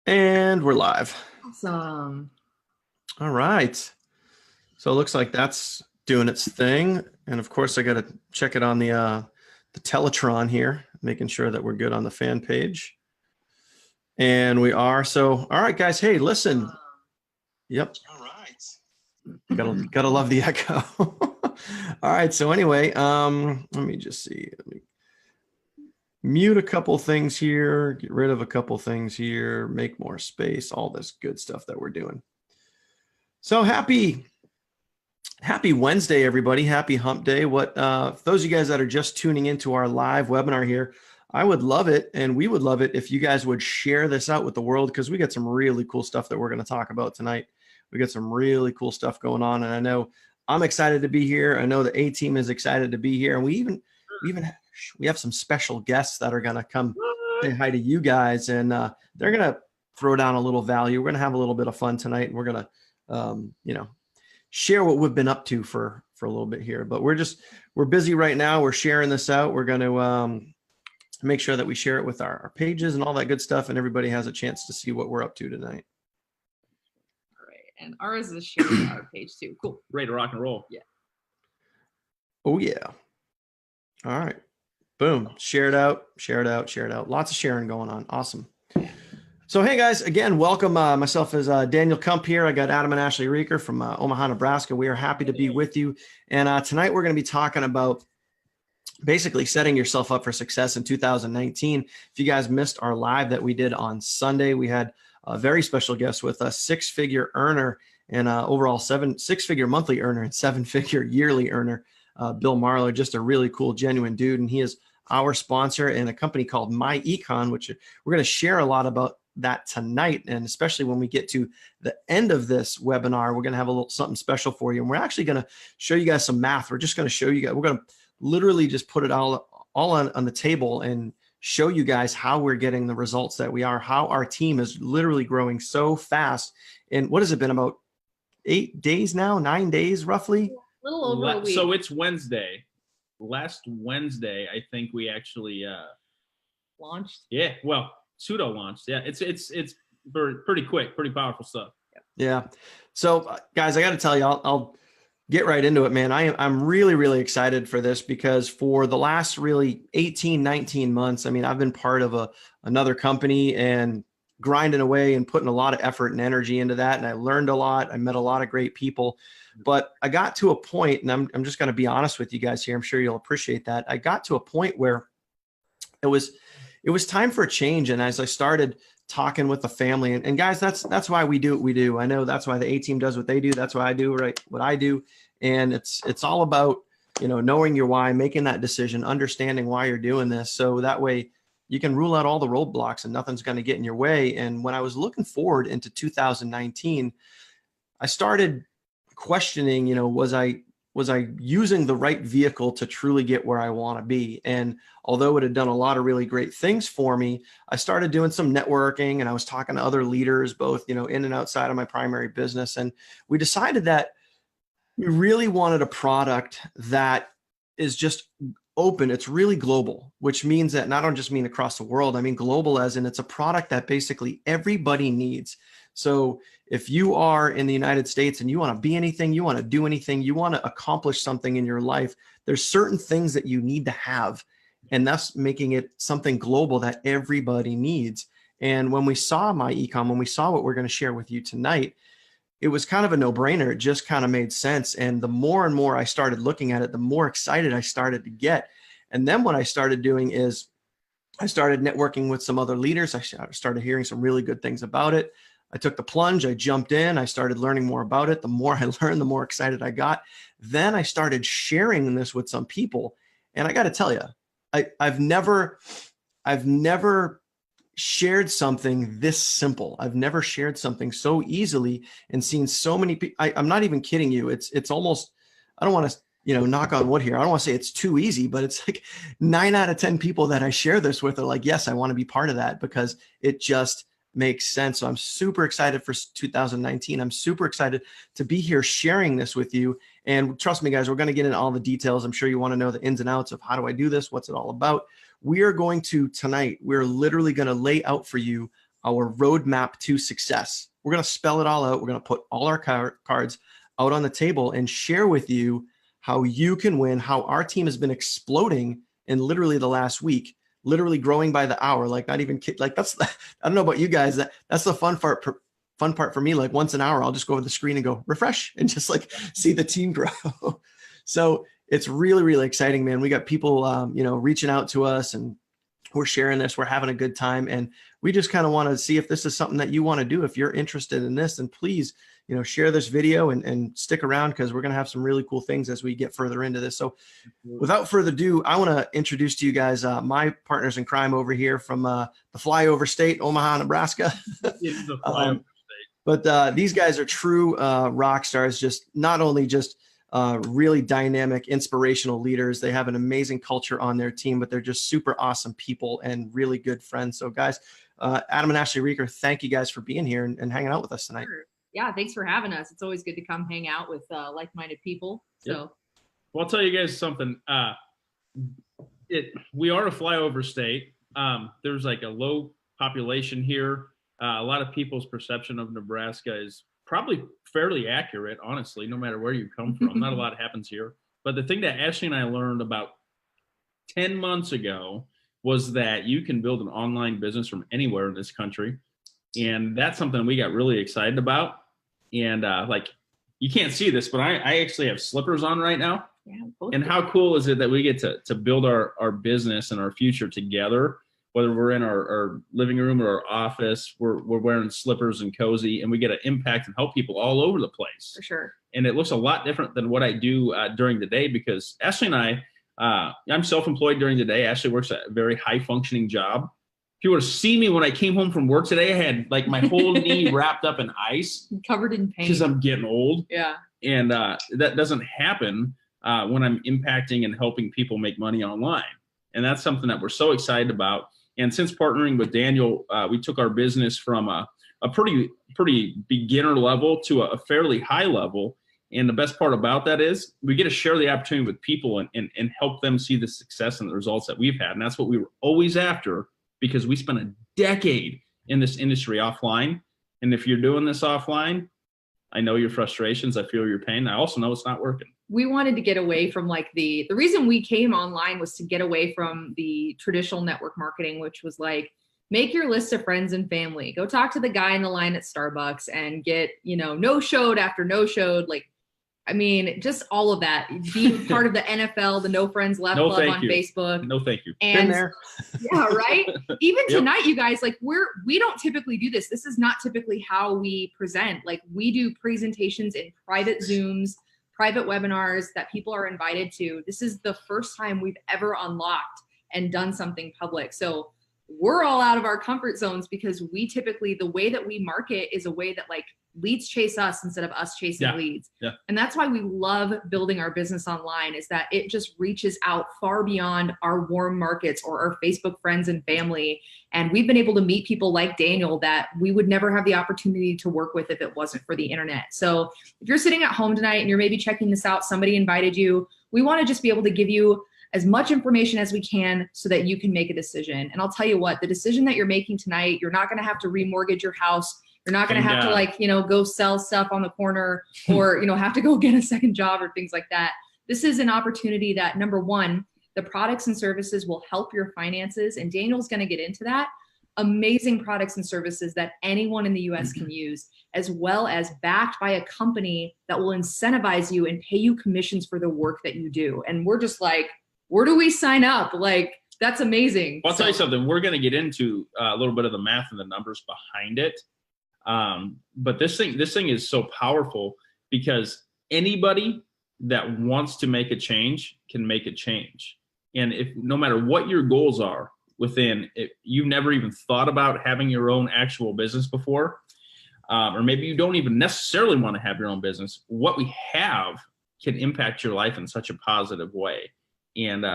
And we're live. Awesome. All right. So it looks like that's doing its thing. And of course, I got to check it on the Teletron here, making sure that we're good on the fan page. And we are. So, all right, guys. Hey, listen. Yep. All right. Gotta love the echo. All right. So anyway, let me just see. Let me mute a couple things here, get rid of a couple things here, make more space, all this good stuff that we're doing. So happy Wednesday, everybody. Happy hump day. For those of you guys that are just tuning into our live webinar here, I would love it, and we would love it if you guys would share this out with the world, because we got some really cool stuff that we're going to talk about tonight. We got some really cool stuff going on, and I know I'm excited to be here. I know the A team is excited to be here, and we have some special guests that are going to come say hi to you guys, and they're going to throw down a little value. We're going to have a little bit of fun tonight, and we're going to, share what we've been up to for a little bit here. But we're busy right now. We're sharing this out. We're going to make sure that we share it with our pages and all that good stuff, and everybody has a chance to see what we're up to tonight. All right, and ours is sharing our page too. Cool. Ready to rock and roll. Yeah. Oh yeah. All right. Boom. Share it out. Lots of sharing going on. Awesome. So, hey guys, again, welcome. Myself is Daniel Kump here. I got Adam and Ashley Reeker from Omaha, Nebraska. We are happy to be with you. And tonight we're going to be talking about basically setting yourself up for success in 2019. If you guys missed our live that we did on Sunday, we had a very special guest with us, six-figure earner and overall six-figure monthly earner and seven-figure yearly earner, Bill Marlowe. Just a really cool, genuine dude. And he is our sponsor in a company called MyEcon, which we're going to share a lot about that tonight. And especially when we get to the end of this webinar, we're going to have a little something special for you. And we're actually going to show you guys some math. We're just going to show you guys, we're going to literally just put it all on the table and show you guys how we're getting the results that we are, how our team is literally growing so fast. And what has it been, about 8 days now, 9 days roughly? A little over a week. So it's Wednesday. Last Wednesday, I think we actually launched. Yeah, well, pseudo launched. Yeah, it's pretty quick, pretty powerful stuff. Yeah. So guys, I got to tell you, I'll get right into it, man. I'm really, really excited for this, because for the last really 18, 19 months, I mean, I've been part of another company and grinding away and putting a lot of effort and energy into that. And I learned a lot. I met a lot of great people, but I got to a point, and I'm just going to be honest with you guys here. I'm sure you'll appreciate that. I got to a point where it was time for a change. And as I started talking with the family, and guys, that's why we do what we do. I know that's why the A team does what they do. That's why I do what I do. And it's all about, knowing your why, making that decision, understanding why you're doing this. So that way you can rule out all the roadblocks and nothing's going to get in your way. And when I was looking forward into 2019, I started questioning, was I using the right vehicle to truly get where I want to be? And although it had done a lot of really great things for me, I started doing some networking, and I was talking to other leaders, both, in and outside of my primary business. And we decided that we really wanted a product that is just open. It's really global, which means that, and I don't just mean across the world, I mean global as in it's a product that basically everybody needs. So if you are in the United States and you want to be anything, you want to do anything, you want to accomplish something in your life, there's certain things that you need to have. And that's making it something global that everybody needs. And when we saw MyEcon, when we saw what we're going to share with you tonight, it was kind of a no-brainer. It just kind of made sense. And the more and more I started looking at it, the more excited I started to get. And then what I started doing is I started networking with some other leaders. I started hearing some really good things about it. I took the plunge, I jumped in, I started learning more about it. The more I learned, the more excited I got. Then I started sharing this with some people. And I got to tell you, I've never shared something this simple. I've never shared something so easily and seen so many people. I'm not even kidding you. It's almost, I don't want to, knock on wood here. I don't want to say it's too easy, but it's like 9 out of 10 people that I share this with are like, yes, I want to be part of that, because it just makes sense. So I'm super excited for 2019. I'm super excited to be here sharing this with you. And trust me, guys, we're going to get into all the details. I'm sure you want to know the ins and outs of how do I do this? What's it all about? We are going to tonight, we're literally going to lay out for you our roadmap to success. We're going to spell it all out. We're going to put all our cards out on the table and share with you how you can win, how our team has been exploding in literally the last week, literally growing by the hour. Like not even like that's, I don't know about you guys, that's the fun part for me. Like once an hour, I'll just go over the screen and go refresh and just like see the team grow. So it's really, really exciting, man. We got people, you know, reaching out to us and we're sharing this, we're having a good time. And we just kind of want to see if this is something that you want to do. If you're interested in this, then please, you know, share this video and stick around because we're going to have some really cool things as we get further into this. So without further ado, I want to introduce to you guys my partners in crime over here from the flyover state, Omaha, Nebraska. But these guys are true rock stars, just not only just really dynamic, inspirational leaders. They have an amazing culture on their team, but they're just super awesome people and really good friends. So guys, Adam and Ashley Reeker, thank you guys for being here and hanging out with us tonight. Sure. Yeah, thanks for having us. It's always good to come hang out with like-minded people. So, yep. Well, I'll tell you guys something. We are a flyover state. There's like a low population here. A lot of people's perception of Nebraska is probably fairly accurate, honestly, no matter where you come from. Not a lot happens here. But the thing that Ashley and I learned about 10 months ago was that you can build an online business from anywhere in this country. And that's something we got really excited about. And like, you can't see this, but I actually have slippers on right now. Yeah, and how cool is it that we get to build our business and our future together, whether we're in our living room or our office, we're wearing slippers and cozy, and we get an impact and help people all over the place. For sure. And it looks a lot different than what I do during the day, because Ashley and I'm self-employed during the day. Ashley works at a very high functioning job. If you were to see me when I came home from work today, I had like my whole knee wrapped up in ice. Covered in pain. Because I'm getting old. Yeah. And that doesn't happen when I'm impacting and helping people make money online. And that's something that we're so excited about. And since partnering with Daniel, we took our business from a pretty beginner level to a fairly high level. And the best part about that is we get to share the opportunity with people and help them see the success and the results that we've had. And that's what we were always after, because we spent a decade in this industry offline. And if you're doing this offline, I know your frustrations. I feel your pain. I also know it's not working. We wanted to get away from like the reason we came online was to get away from the traditional network marketing, which was like, make your list of friends and family, go talk to the guy in the line at Starbucks and get, no-showed after no-showed. Like, I mean, just all of that, being part of the NFL, the No Friends Left Club on Facebook. No, thank you. And been there. Yeah, right. Even tonight, you guys, like we don't typically do this. This is not typically how we present. Like we do presentations in private Zooms, private webinars that people are invited to. This is the first time we've ever unlocked and done something public. So we're all out of our comfort zones because we typically, the way that we market is a way that like leads chase us instead of us chasing leads. Yeah. And that's why we love building our business online, is that it just reaches out far beyond our warm markets or our Facebook friends and family. And we've been able to meet people like Daniel that we would never have the opportunity to work with if it wasn't for the internet. So if you're sitting at home tonight and you're maybe checking this out, somebody invited you, we want to just be able to give you as much information as we can so that you can make a decision. And I'll tell you what, the decision that you're making tonight, you're not going to have to remortgage your house. You're not going to have to go sell stuff on the corner or, have to go get a second job or things like that. This is an opportunity that, number one, the products and services will help your finances. And Daniel's going to get into that. Amazing products and services that anyone in the US can use, as well as backed by a company that will incentivize you and pay you commissions for the work that you do. And we're just like, where do we sign up? Like, that's amazing. I'll tell you something. We're going to get into a little bit of the math and the numbers behind it. But this thing is so powerful because anybody that wants to make a change can make a change. And if no matter what your goals are within, if you've never even thought about having your own actual business before, or maybe you don't even necessarily want to have your own business, what we have can impact your life in such a positive way. And,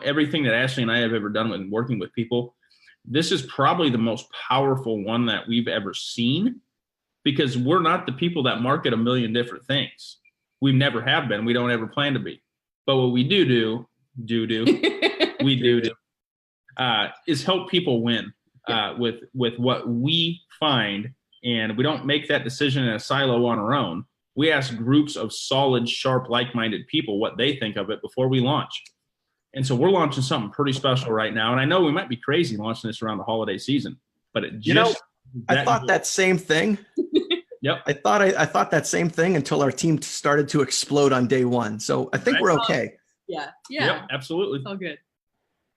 everything that Ashley and I have ever done when working with people, this is probably the most powerful one that we've ever seen, because we're not the people that market a million different things. We never have been. We don't ever plan to be. But what we do is help people win. with what we find, and we don't make that decision in a silo on our own. We ask groups of solid, sharp, like-minded people what they think of it before we launch. And so we're launching something pretty special right now. And I know we might be crazy launching this around the holiday season, but it just I thought that same thing. Yep. I thought that same thing until our team started to explode on day one. So I think we're okay. Yeah. Yep, absolutely. It's all good.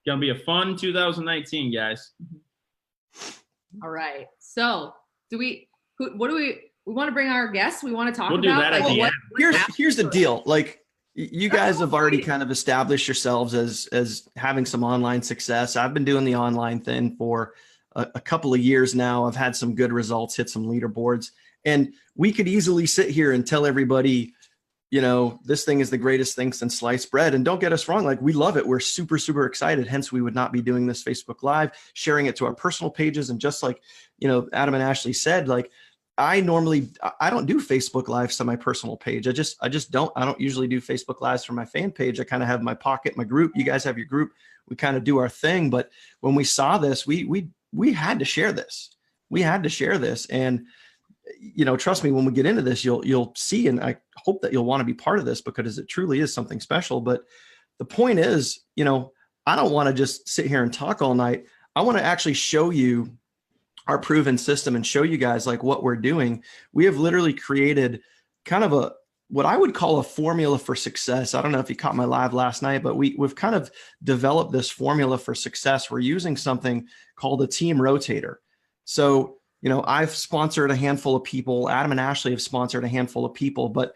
Gonna be a fun 2019, guys. All right. So we want to bring our guests? We want to talk We'll do about that at the end. Here's the deal. Like, you guys have already kind of established yourselves as having some online success. I've been doing the online thing for a couple of years now. I've had some good results, hit some leaderboards, and we could easily sit here and tell everybody, you know, this thing is the greatest thing since sliced bread. And don't get us wrong, like, we love it. We're super, super excited. Hence, we would not be doing this Facebook Live, sharing it to our personal pages. And just like, you know, Adam and Ashley said, like, I don't do Facebook Lives to my personal page. I don't usually do Facebook Lives for my fan page. I kind of have my pocket, my group. You guys have your group. We kind of do our thing. But when we saw this, we had to share this. We had to share this. And, you know, trust me, when we get into this, you'll see, and I hope that you'll want to be part of this because it truly is something special. But the point is, you know, I don't want to just sit here and talk all night. I want to actually show you our proven system and show you guys like what we're doing. We have literally created kind of what I would call a formula for success. I don't know if you caught my live last night, but we've kind of developed this formula for success. We're using something called a team rotator. So, you know, I've sponsored a handful of people. Adam and Ashley have sponsored a handful of people, but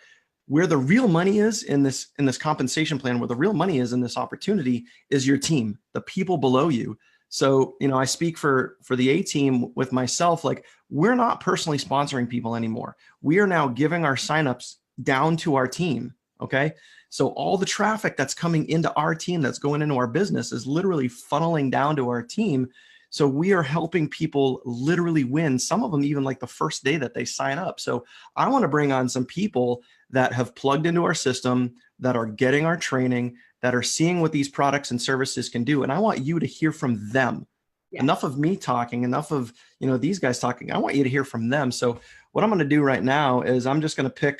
where the real money is in this compensation plan, where the real money is in this opportunity is your team, the people below you. So, you know, I speak for the A team with myself, like, we're not personally sponsoring people anymore. We are now giving our signups down to our team. Okay. So all the traffic that's coming into our team, that's going into our business, is literally funneling down to our team. So we are helping people literally win, some of them even like the first day that they sign up. So I want to bring on some people that have plugged into our system, that are getting our training, that are seeing what these products and services can do. And I want you to hear from them. Yeah. Enough of me talking, enough of, you know, these guys talking. I want you to hear from them. So what I'm going to do right now is I'm just going to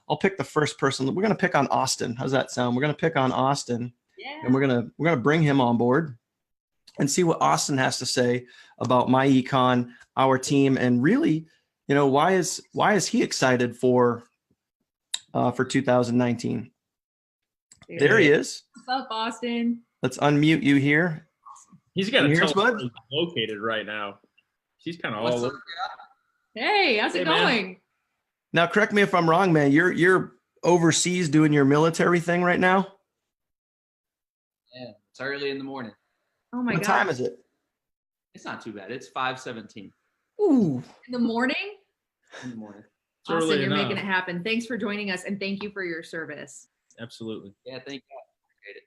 I'll pick the first person. We're going to pick on Austin. How's that sound? We're going to pick on Austin. Yeah. And we're going to bring him on board and see what Austin has to say about MyEcon, our team, and really, you know, why is he excited for 2019? There he is. What's up, Austin? Let's unmute you here. He's got to tell us where he's located right now. He's kind of all over. Hey, how's it going? Man. Now, correct me if I'm wrong, man. You're overseas doing your military thing right now? Yeah, it's early in the morning. Oh my God. What time is it? It's not too bad. It's 5:17. Ooh. In the morning? In the morning. Austin, you're making it happen. Thanks for joining us, and thank you for your service. Absolutely. Yeah, thank you. Appreciate it.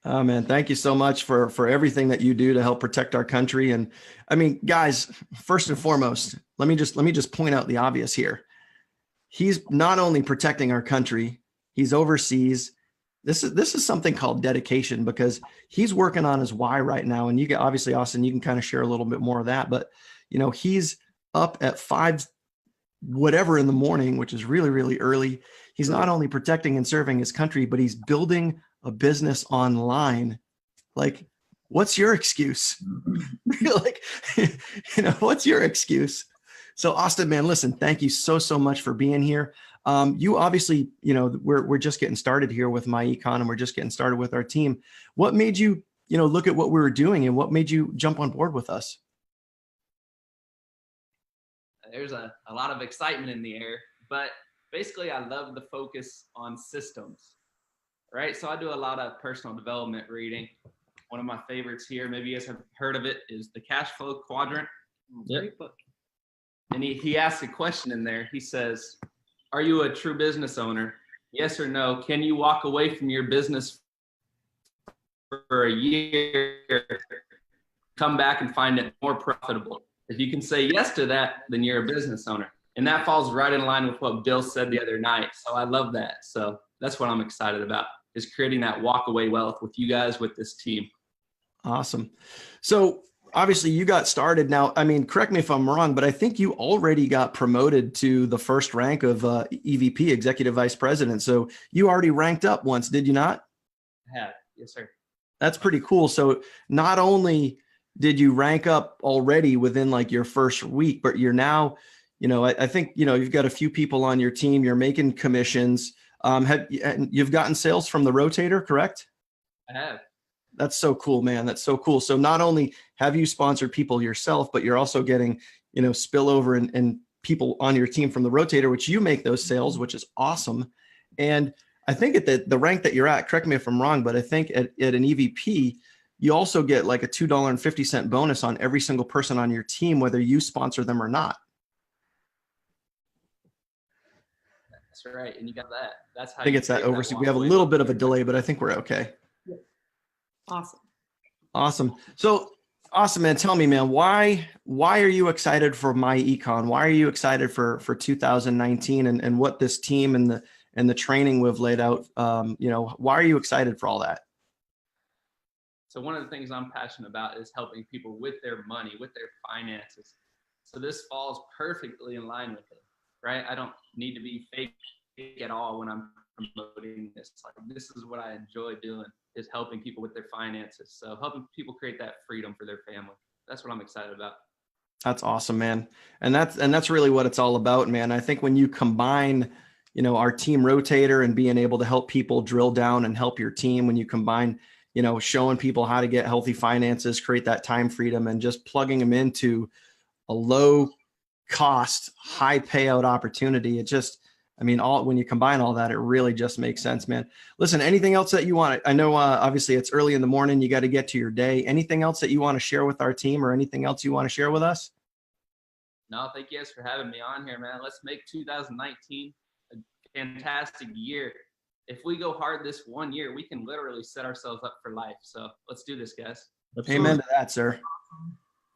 Oh man, thank you so much for everything that you do to help protect our country. And I mean, guys, first and foremost, let me just point out the obvious here. He's not only protecting our country, he's overseas. This is something called dedication, because he's working on his why right now. And you get, obviously, Austin, you can kind of share a little bit more of that, but you know, he's up at 5 whatever in the morning, which is really, really early. He's not only protecting and serving his country, but he's building a business online. Like, what's your excuse? Like, you know, what's your excuse? So Austin, man, listen, thank you so much for being here. You obviously, you know, we're just getting started here with MyEcon, and we're just getting started with our team. What made you, you know, look at what we were doing, and what made you jump on board with us? There's a lot of excitement in the air, but basically I love the focus on systems, right? So I do a lot of personal development reading. One of my favorites here, maybe you guys have heard of it, is the Cash Flow Quadrant. Great book. And he asks a question in there. He says, are you a true business owner? Yes or no? Can you walk away from your business for a year, come back and find it more profitable? If you can say yes to that, then you're a business owner. And that falls right in line with what Bill said the other night. So I love that. So that's what I'm excited about, is creating that walk away wealth with you guys, with this team. Awesome. So obviously you got started now. I mean, correct me if I'm wrong, but I think you already got promoted to the first rank of EVP, Executive Vice President. So you already ranked up once, did you not? I have. Yes, sir. That's pretty cool. So not only did you rank up already within like your first week, but you're now, I think, you've got a few people on your team, you're making commissions. You've gotten sales from the rotator, correct? I have. That's so cool, man. That's so cool. So not only have you sponsored people yourself, but you're also getting, spillover and people on your team from the rotator, which you make those sales, which is awesome. And I think at the rank that you're at, correct me if I'm wrong, but I think at an EVP, you also get like a $2.50 bonus on every single person on your team, whether you sponsor them or not. That's right. And you got that. That's how I think it's that overseas. We have a little bit of a delay, but I think we're okay. Awesome. Awesome. So awesome, man. Tell me, man, why are you excited for MyEcon? Why are you excited for 2019 and what this team and the training we've laid out? Why are you excited for all that? So one of the things I'm passionate about is helping people with their money, with their finances. So this falls perfectly in line with it, right? I don't need to be fake at all when I'm promoting this. Like, this is what I enjoy doing, is helping people with their finances. So helping people create that freedom for their family. That's what I'm excited about. That's awesome, man. And that's really what it's all about, man. I think when you combine, our team rotator and being able to help people drill down and help your team, when you combine, showing people how to get healthy finances, create that time freedom, and just plugging them into a low cost, high payout opportunity. It just, when you combine all that, it really just makes sense, man. Listen, anything else that you want? I know, obviously it's early in the morning. You got to get to your day. Anything else that you want to share with our team, or anything else you want to share with us? No, thank you guys for having me on here, man. Let's make 2019 a fantastic year. If we go hard this one year, we can literally set ourselves up for life. So let's do this, guys. Amen to that, sir.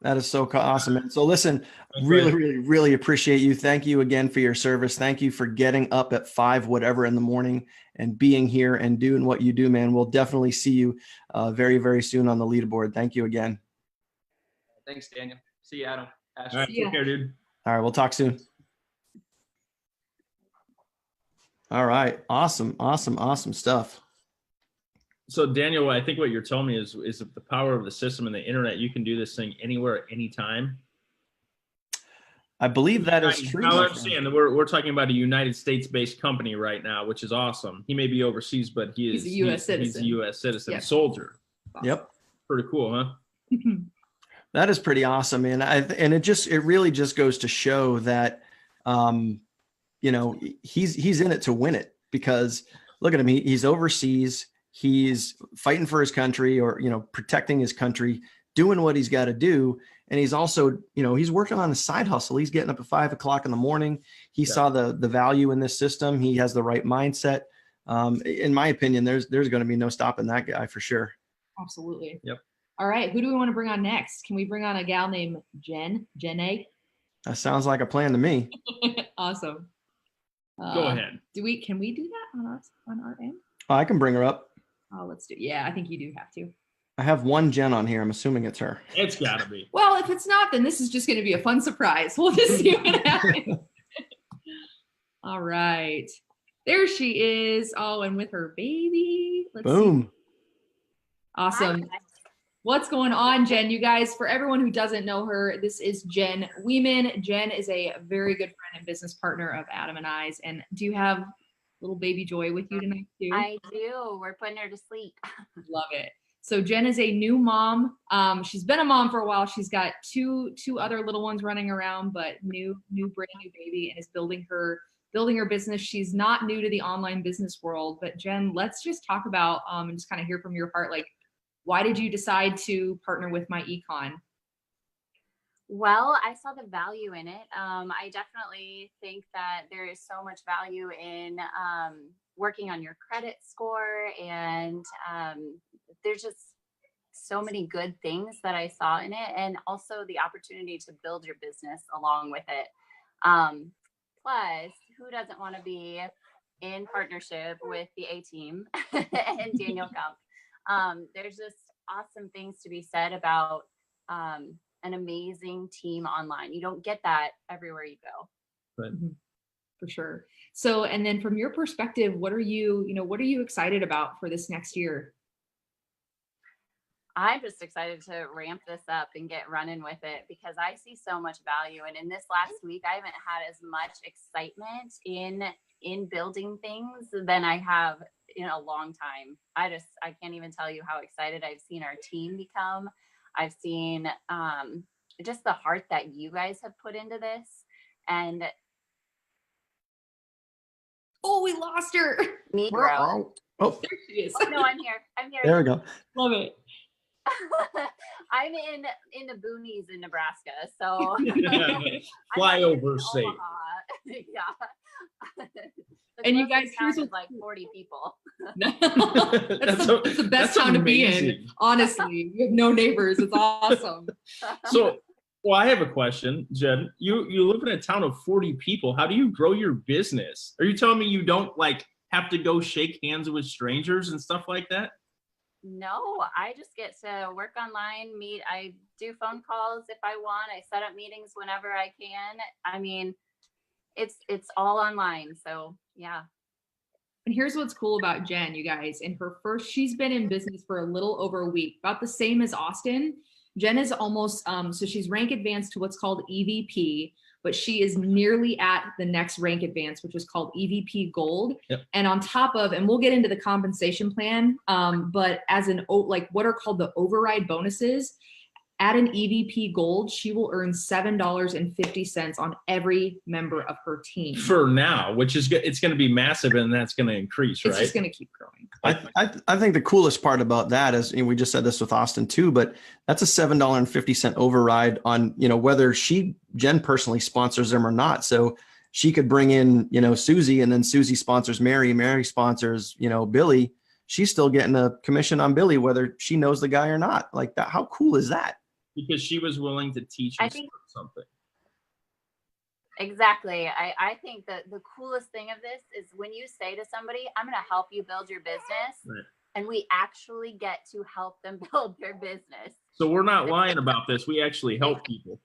That is so awesome, man. So listen, really, really, really appreciate you. Thank you again for your service. Thank you for getting up at 5, whatever in the morning, and being here and doing what you do, man. We'll definitely see you very, very soon on the leaderboard. Thank you again. Thanks, Daniel. See you, Adam. All right, take care, dude. All right, we'll talk soon. All right, awesome, awesome, awesome stuff. So Daniel, I think what you're telling me is the power of the system and the internet. You can do this thing anywhere at any time. I believe that is true. I understand that we're talking about a United States-based company right now, which is awesome. He may be overseas, but he's a U.S. citizen. He's a U.S. citizen, Yep. Soldier. Yep. Pretty cool, huh? That is pretty awesome, man. And it really just goes to show that, he's in it to win it, because look at him. He's overseas. He's fighting for his country, or, protecting his country, doing what he's got to do. And he's also, he's working on a side hustle. He's getting up at 5 o'clock in the morning. He saw the value in this system. He has the right mindset. In my opinion, there's going to be no stopping that guy for sure. Absolutely. Yep. All right. Who do we want to bring on next? Can we bring on a gal named Jen A? That sounds like a plan to me. Awesome. Go ahead. Can we do that on our end? I can bring her up. Oh, let's do. Yeah, I think you do have to. I have one Jen on here. I'm assuming it's her. It's gotta be. Well, if it's not, then this is just going to be a fun surprise. We'll just see what happens. All right. There she is. Oh, and with her baby. Boom. See. Awesome. Hi. What's going on, Jen? You guys, for everyone who doesn't know her, this is Jen Weeman. Jen is a very good friend and business partner of Adam and I's. And do you have little baby Joy with you tonight too? I do. We're putting her to sleep. Love it. So Jen is a new mom. She's been a mom for a while. She's got two other little ones running around, but brand new baby, and is building her business. She's not new to the online business world, but Jen, let's just talk about and just kind of hear from your heart, like, why did you decide to partner with MyEcon? Well, I saw the value in it. I definitely think that there is so much value in working on your credit score, and there's just so many good things that I saw in it, and also the opportunity to build your business along with it. Plus, who doesn't want to be in partnership with the A team and Daniel Kump? There's just awesome things to be said about an amazing team online. You don't get that everywhere you go. Right. For sure. So, and then from your perspective, what are you excited about for this next year? I'm just excited to ramp this up and get running with it because I see so much value. And in this last week, I haven't had as much excitement in building things than I have in a long time. I can't even tell you how excited I've seen our team become. I've seen just the heart that you guys have put into this. And oh, we lost her. Me grow. Oh, There she is. Oh, no, I'm here. I'm here. there we go. Love it. I'm in the boonies in Nebraska, so Flyover state. Yeah. And you guys, here's with like 40 people. that's the best town to be in. Honestly, you have no neighbors. It's awesome. So, well, I have a question, Jen. You live in a town of 40 people. How do you grow your business? Are you telling me you don't like have to go shake hands with strangers and stuff like that? No, I just get to work online, I do phone calls if I want. I set up meetings whenever I can. I mean, it's all online. So yeah. And here's what's cool about Jen, you guys. She's been in business for a little over a week, about the same as Austin. Jen is almost, so she's rank advanced to what's called EVP, but she is nearly at the next rank advance, which is called EVP Gold. Yep. And on top of, and we'll get into the compensation plan, but as like what are called the override bonuses, at an EVP Gold, she will earn $7.50 on every member of her team. For now, which is good. It's going to be massive and that's going to increase, right? It's just going to keep growing. I think the coolest part about that is, we just said this with Austin too, but that's a $7.50 override on, whether Jen personally sponsors them or not. So she could bring in, Susie, and then Susie sponsors Mary sponsors, Billy. She's still getting a commission on Billy, whether she knows the guy or not. Like that. How cool is that? Because she was willing to teach you something. Exactly. I think that the coolest thing of this is when you say to somebody, I'm going to help you build your business, right, and we actually get to help them build their business. So we're not lying about this. We actually help people.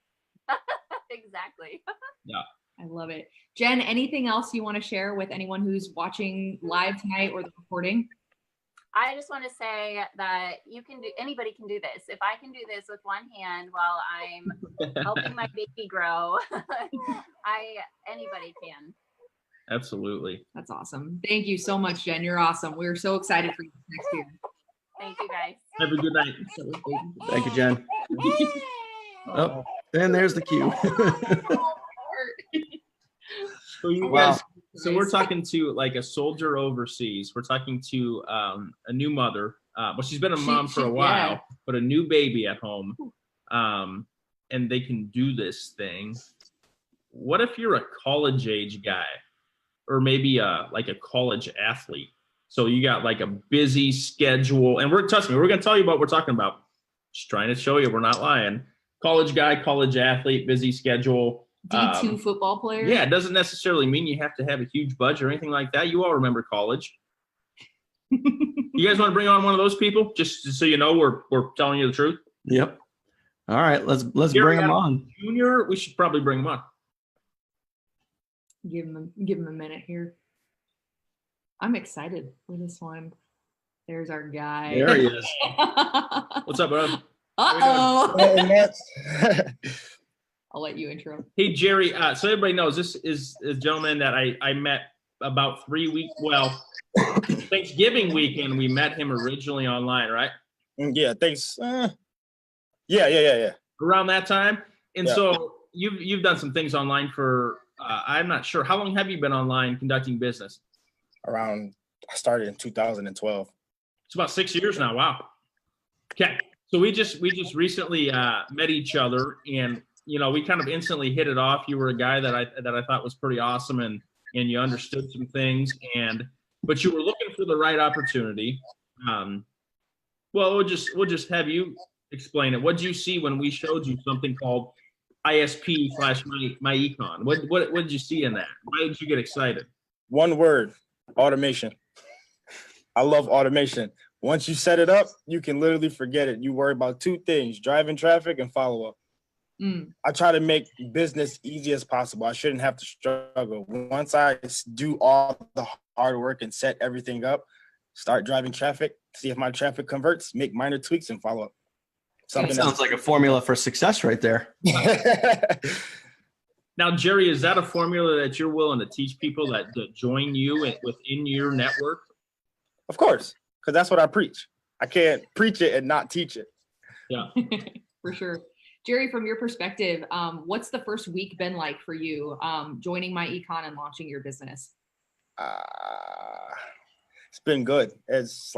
Exactly. Yeah. I love it. Jen, anything else you want to share with anyone who's watching live tonight or the recording? I just want to say that anybody can do this. If I can do this with one hand while I'm helping my baby grow, anybody can. Absolutely. That's awesome. Thank you so much, Jen. You're awesome. We're so excited for you next year. Thank you, guys. Have a good night. Thank you, Jen. Oh, and there's the cue. So you guys, so we're talking to like a soldier overseas. We're talking to a new mother. Well, she's been a mom for a while, but a new baby at home. And they can do this thing. What if you're a college age guy, or maybe like a college athlete? So you got like a busy schedule, and trust me, we're going to tell you what we're talking about. Just trying to show you we're not lying. College guy, college athlete, busy schedule. D2 football player. Yeah, it doesn't necessarily mean you have to have a huge budget or anything like that. You all remember college. You guys want to bring on one of those people, just so you know we're telling you the truth? Yep. All right, let's bring them on. Junior, we should probably bring him on. Give him a minute here. I'm excited for this one. There's our guy. There he is. What's up, bud? Uh-oh. I'll let you intro. Hey, Jerry. So everybody knows this is a gentleman that I met about 3 weeks. Well, Thanksgiving weekend, we met him originally online, right? Yeah, thanks. Yeah. Around that time. And yeah. So you've done some things online for, I'm not sure. How long have you been online conducting business? I started in 2012. It's about 6 years now. Wow. Okay. So we just recently met each other, and we kind of instantly hit it off. You were a guy that I thought was pretty awesome, and you understood some things, but you were looking for the right opportunity. Well, we'll just have you explain it. What did you see when we showed you something called ISP/MyEcon? What did you see in that? Why did you get excited? One word: automation. I love automation. Once you set it up, you can literally forget it. You worry about two things: driving traffic and follow up. I try to make business easy as possible. I shouldn't have to struggle. Once I do all the hard work and set everything up, start driving traffic, see if my traffic converts, make minor tweaks, and follow up. That sounds like a formula for success right there. Now, Jerry, is that a formula that you're willing to teach people that join you within your network? Of course, because that's what I preach. I can't preach it and not teach it. Yeah, for sure. Jerry, from your perspective, what's the first week been like for you joining MyEcon and launching your business? It's been good. It's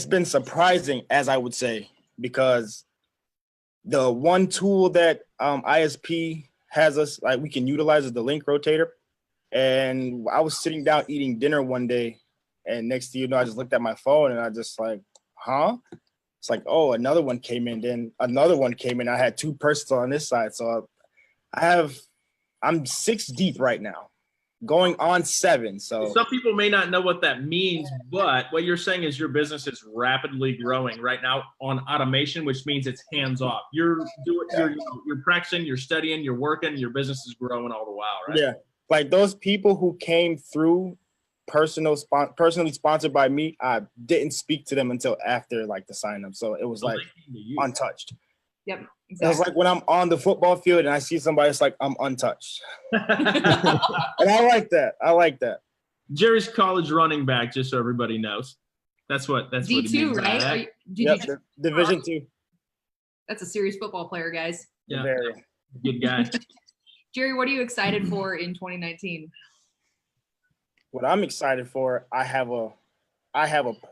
been surprising, as I would say, because the one tool that ISP has us, like, we can utilize is the link rotator. And I was sitting down eating dinner one day, and next thing you know, I just looked at my phone and I just like, huh? It's like, oh, another one came in. Then another one came in. I had two persons on this side. So I'm 6 deep right now, going on 7. So some people may not know what that means, but what you're saying is your business is rapidly growing right now on automation, which means it's hands off. You're practicing, you're studying, you're working, your business is growing all the while, right? Yeah. Like those people who came through personally sponsored by me, I didn't speak to them until after like the sign up. So it was like untouched. Yep. Exactly. It was like when I'm on the football field and I see somebody, it's like I'm untouched. And I like that. I like that. Jerry's college running back, just so everybody knows. That's what D2, right? Yep, Division 2. That's a serious football player, guys. Yeah. Very. Good guy. Jerry, what are you excited for in 2019? What I'm excited for, I have a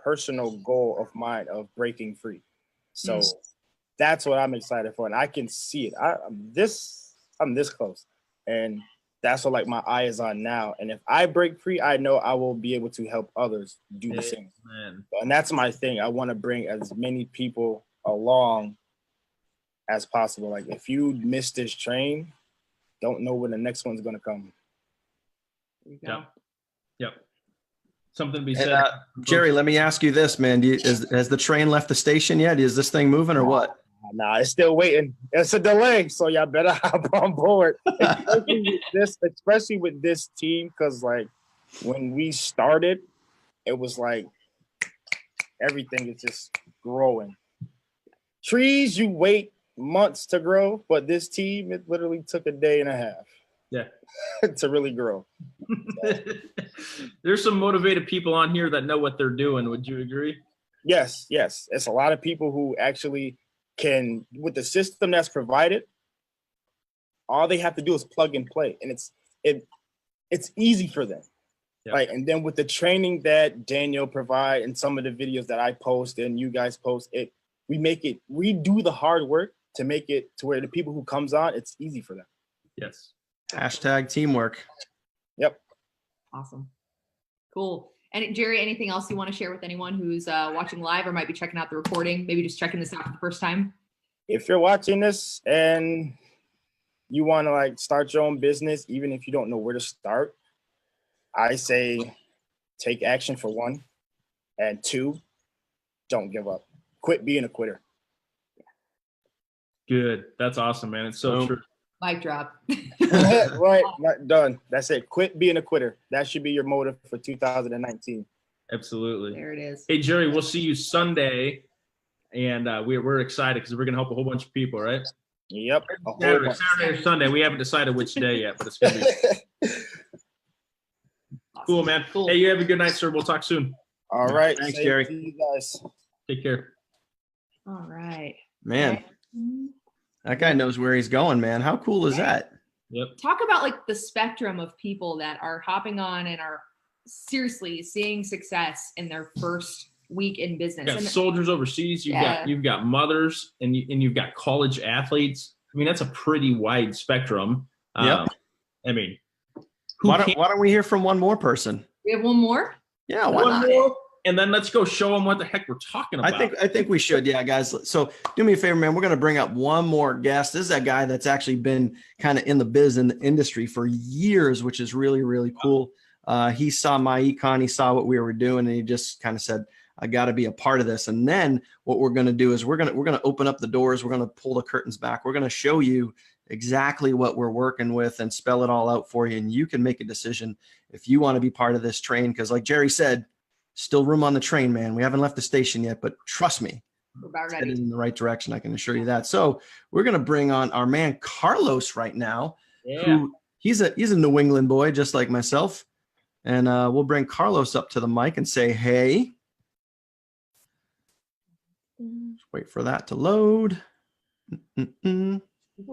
personal goal of mine of breaking free. So that's what I'm excited for. And I can see it. I'm this close. And that's what like my eye is on now. And if I break free, I know I will be able to help others do the same. And that's my thing. I want to bring as many people along as possible. Like if you miss this train, don't know when the next one's going to come. There you go. Yep. Something to be said. Jerry, let me ask you this, man. Has the train left the station yet? Is this thing moving or what? Nah, it's still waiting. It's a delay, so y'all better hop on board. Especially with this team, because like when we started, it was like everything is just growing. Trees, you wait months to grow, but this team, it literally took a day and a half. Yeah. To really grow. There's some motivated people on here that know what they're doing. Would you agree? Yes. It's a lot of people who actually can, with the system that's provided, all they have to do is plug and play. And it's easy for them. Yep. Right. And then with the training that Daniel provide and some of the videos that I post and you guys post, we do the hard work to make it to where the people who comes on, it's easy for them. Yes. Hashtag teamwork. Yep. Awesome. Cool. And Jerry, anything else you want to share with anyone who's watching live or might be checking out the recording, maybe just checking this out for the first time? If you're watching this and you want to like start your own business, even if you don't know where to start, I say take action for 1, and 2, don't give up. Quit being a quitter. Good. That's awesome, man. It's so true. Mic drop. Right, done. That's it. Quit being a quitter. That should be your motive for 2019. Absolutely. There it is. Hey, Jerry, we'll see you Sunday, and we're excited because we're going to help a whole bunch of people, right? Yep. Saturday or Sunday. We haven't decided which day yet, but it's going to be cool, man. Cool. Hey, you have a good night, sir. We'll talk soon. All right. Thanks, Jerry. See you guys. Take care. All right. Man, that guy knows where he's going, man. How cool is that? Yep. Talk about like the spectrum of people that are hopping on and are seriously seeing success in their first week in business. You've got soldiers overseas. You've got mothers, and you've got college athletes. I mean, that's a pretty wide spectrum. Yep. I mean, why don't we hear from one more person? We have one more? Yeah, why one not? more, and then let's go show them what the heck we're talking about. I think we should, yeah, guys. So do me a favor, man. We're going to bring up one more guest. This is a guy that's actually been kind of in the industry for years, which is really, really cool. He saw MyEcon, he saw what we were doing, and he just kind of said, I got to be a part of this. And then what we're going to do is we're going to open up the doors. We're going to pull the curtains back. We're going to show you exactly what we're working with and spell it all out for you. And you can make a decision if you want to be part of this train. Because like Jerry said, still room on the train, man. We haven't left the station yet, but trust me, We're about it's ready. headed in the right direction. I can assure you that. So we're going to bring on our man Carlos right now. Yeah. Who he's a New England boy, just like myself. And we'll bring Carlos up to the mic and say, hey. Just wait for that to load. People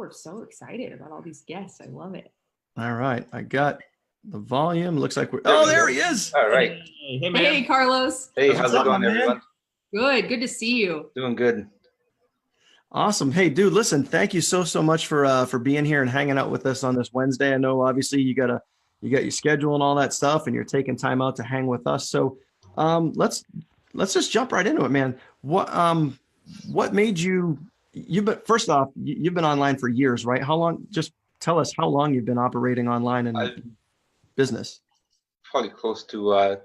are so excited about all these guests. I love it. All right. I got the volume. Looks like there he is. All right. Hey, man. Hey, Carlos. Hey, What's how's up, it going, my man? everyone? Good to see you. Doing good. Awesome. Hey, dude, listen, thank you so much for being here and hanging out with us on this Wednesday. I know obviously you got your schedule and all that stuff, and you're taking time out to hang with us. So let's just jump right into it, man. What made you've been online for years, right? How long? Just tell us how long you've been operating online and business. Probably close to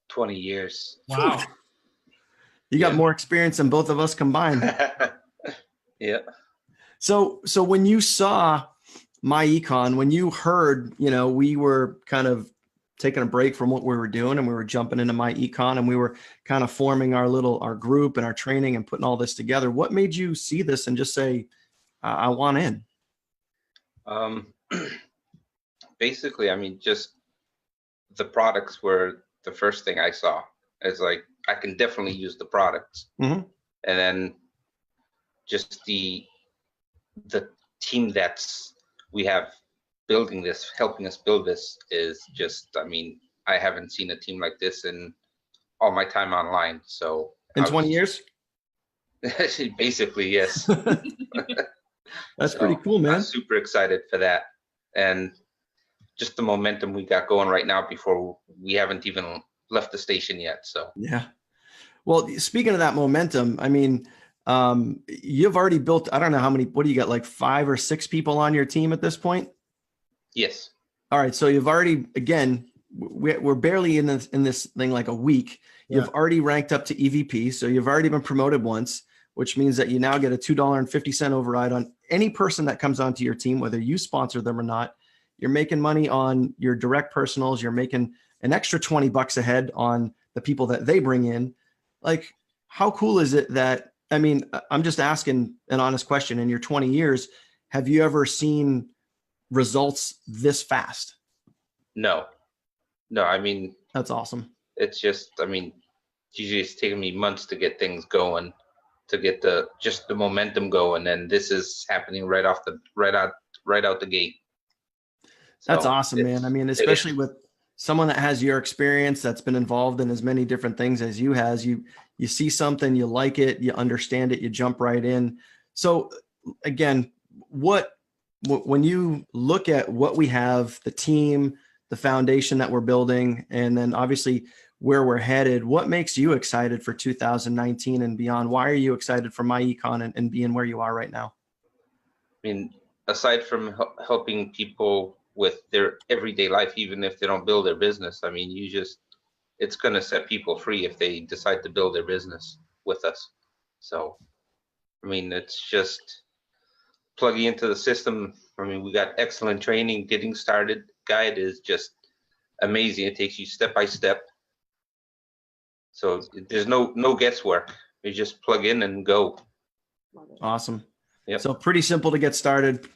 20 years. Wow. You got Yeah. more experience than both of us combined. Yeah. So when you saw MyEcon, when you heard, we were kind of taking a break from what we were doing and we were jumping into MyEcon and we were kind of forming our group and our training and putting all this together, what made you see this and just say, I want in? Basically, I mean, just the products were the first thing I saw. It's like, I can definitely use the products. Mhm. And then just the team we have building this, helping us build this is just, I mean, I haven't seen a team like this in all my time online. So In 20 years? Basically, yes. That's So, pretty cool, man. I'm super excited for that. And just the momentum we got going right now before we haven't even left the station yet. So Yeah. Well, speaking of that momentum, I mean, you've already built, I don't know how many, what do you got, like 5 or 6 people on your team at this point? yes. All right. So you've already, again, we're barely in this thing like a week. You've already ranked up to EVP. So you've already been promoted once, which means that you now get a $2.50 override on any person that comes onto your team, whether you sponsor them or not. You're making money on your direct personals. You're making an extra $20 a head on the people that they bring in. Like, how cool is it that, I mean, I'm just asking an honest question. In your 20 years, have you ever seen results this fast? No, I mean, That's awesome. it's just, I mean, usually it's taken me months to get things going, to get the momentum going. And this is happening right out the gate. That's So awesome, man. I mean, especially with someone that has your experience, that's been involved in as many different things as you has, you see something, you like it, you understand it, you jump right in. So again, when you look at what we have, the team, the foundation that we're building, and then obviously where we're headed, what makes you excited for 2019 and beyond? Why are you excited for MyEcon and being where you are right now? I mean, aside from helping people with their everyday life, even if they don't build their business, I mean, it's going to set people free if they decide to build their business with us. So, I mean, it's just plugging into the system. I mean, we got excellent training. Getting started guide is just amazing. It takes you step by step. So there's no guesswork. You just plug in and go. Awesome. Yep. So pretty simple to get started.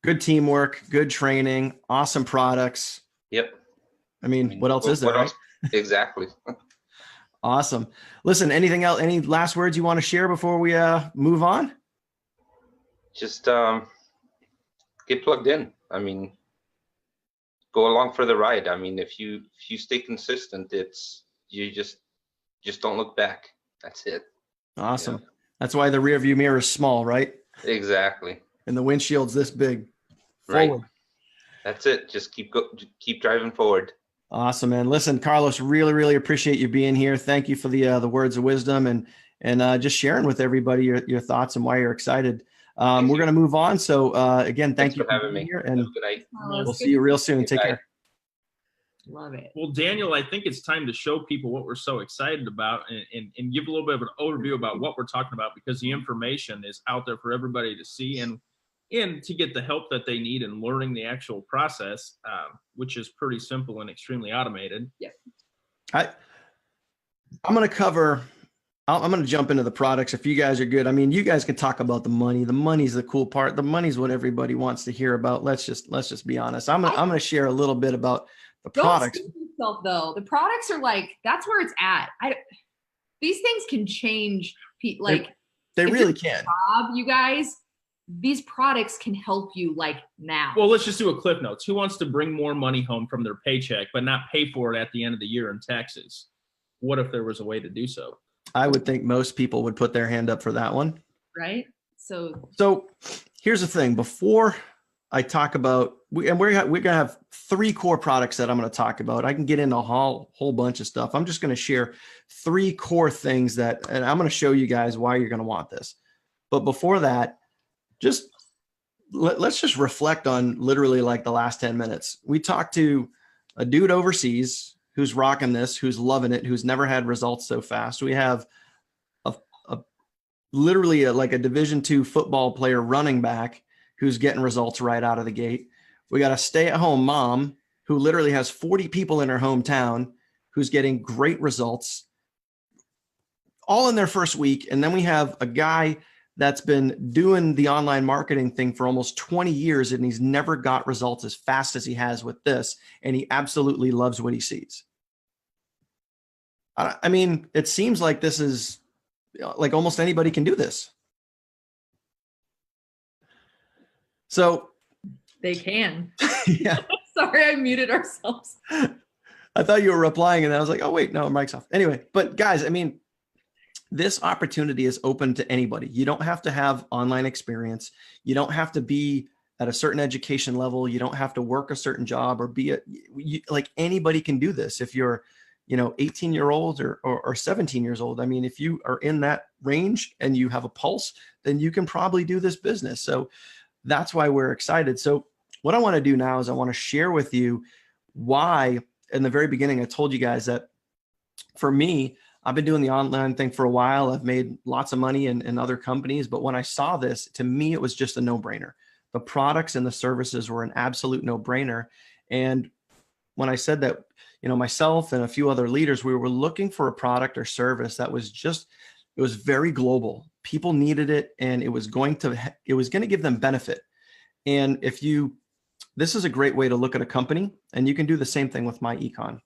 Good teamwork, good training, awesome products. Yep. I mean, what else is there? What else? Exactly. Awesome. Listen, anything else? Any last words you want to share before we move on? Just get plugged in. I mean, go along for the ride. I mean, if you stay consistent, you just don't look back. That's it. Awesome. Yeah. That's why the rear view mirror is small, right? Exactly. And the windshield's this big. Right. Forward. That's it. Just keep driving forward. Awesome, man. Listen, Carlos, really appreciate you being here. Thank you for the words of wisdom and just sharing with everybody your thoughts and why you're excited. We're going to move on. So again, thank Thanks you for having me. here, Have and a good night. we'll see you real soon. Take Bye. care. Love it. Well, Daniel, I think it's time to show people what we're so excited about and give a little bit of an overview about what we're talking about, because the information is out there for everybody to see and to get the help that they need in learning the actual process, which is pretty simple and extremely automated. Yeah. I'm going to cover, I'm going to jump into the products if you guys are good. I mean, you guys can talk about the money. The money's the cool part. The money's what everybody wants to hear about. Let's just be honest. I'm going to share a little bit about the products. Don't scare yourself, though. The products are like, that's where it's at. These things can change. Like they really can. Job, you guys, these products can help you like now. Well, let's just do a cliff notes. Who wants to bring more money home from their paycheck, but not pay for it at the end of the year in taxes? What if there was a way to do so? I would think most people would put their hand up for that one. Right. So here's the thing. Before I talk about, we're going to have 3 core products that I'm going to talk about. I can get into a whole bunch of stuff. I'm just going to share 3 core things and I'm going to show you guys why you're going to want this. But before that, let's just reflect on literally like the last 10 minutes. We talked to a dude overseas who's rocking this, who's loving it, who's never had results so fast. We have literally like a Division II football player running back who's getting results right out of the gate. We got a stay-at-home mom who literally has 40 people in her hometown who's getting great results all in their first week. And then we have a guy that's been doing the online marketing thing for almost 20 years, and he's never got results as fast as he has with this. And he absolutely loves what he sees. I mean, it seems like this is like almost anybody can do this. So they can. Yeah. Sorry, I muted ourselves. I thought you were replying and I was like, oh wait, no, mic's off. Anyway, but guys, I mean, this opportunity is open to anybody. You don't have to have online experience. You don't have to be at a certain education level. You don't have to work a certain job or like anybody can do this. If you're, 18-year-old or 17 years old. I mean, if you are in that range and you have a pulse, then you can probably do this business. So that's why we're excited. So what I want to do now is I want to share with you why in the very beginning, I told you guys that for me, I've been doing the online thing for a while. I've made lots of money in other companies, but when I saw this, to me, it was just a no-brainer. The products and the services were an absolute no-brainer. And when I said that, myself and a few other leaders, we were looking for a product or service that was it was very global. People needed it, and it was going to give them benefit. And this is a great way to look at a company, and you can do the same thing with MyEcon.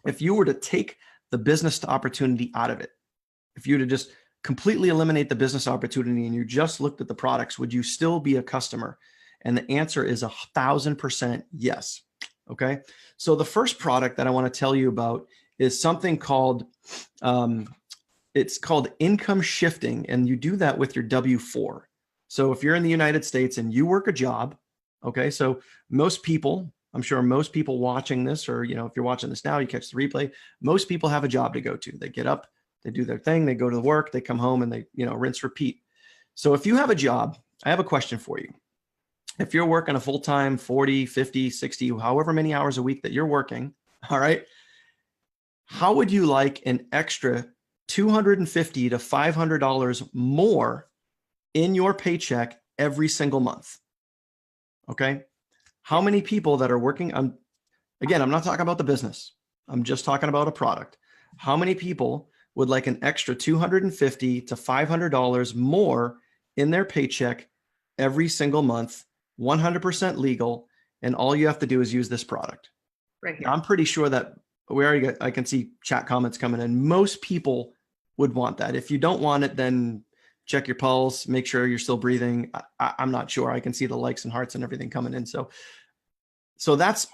If you were to take the business opportunity out of it, if you were to just completely eliminate the business opportunity and you just looked at the products, would you still be a customer? And the answer is 1,000% yes. Okay. So the first product that I want to tell you about is something called, it's called income shifting. And you do that with your W-4. So if you're in the United States and you work a job, okay. So most people, I'm sure most people watching this, or, if you're watching this now, you catch the replay, most people have a job to go to. They get up, they do their thing, they go to work, they come home and they, rinse, repeat. So if you have a job, I have a question for you. If you're working a full-time 40, 50, 60, however many hours a week that you're working, all right, how would you like an extra $250 to $500 more in your paycheck every single month? Okay. How many people that are working, I'm not talking about the business. I'm just talking about a product. How many people would like an extra $250 to $500 more in their paycheck every single month, 100% legal, and all you have to do is use this product? Right here. Now, I'm pretty sure that I can see chat comments coming in. Most people would want that. If you don't want it, then check your pulse, make sure you're still breathing. I'm not sure. I can see the likes and hearts and everything coming in. So that's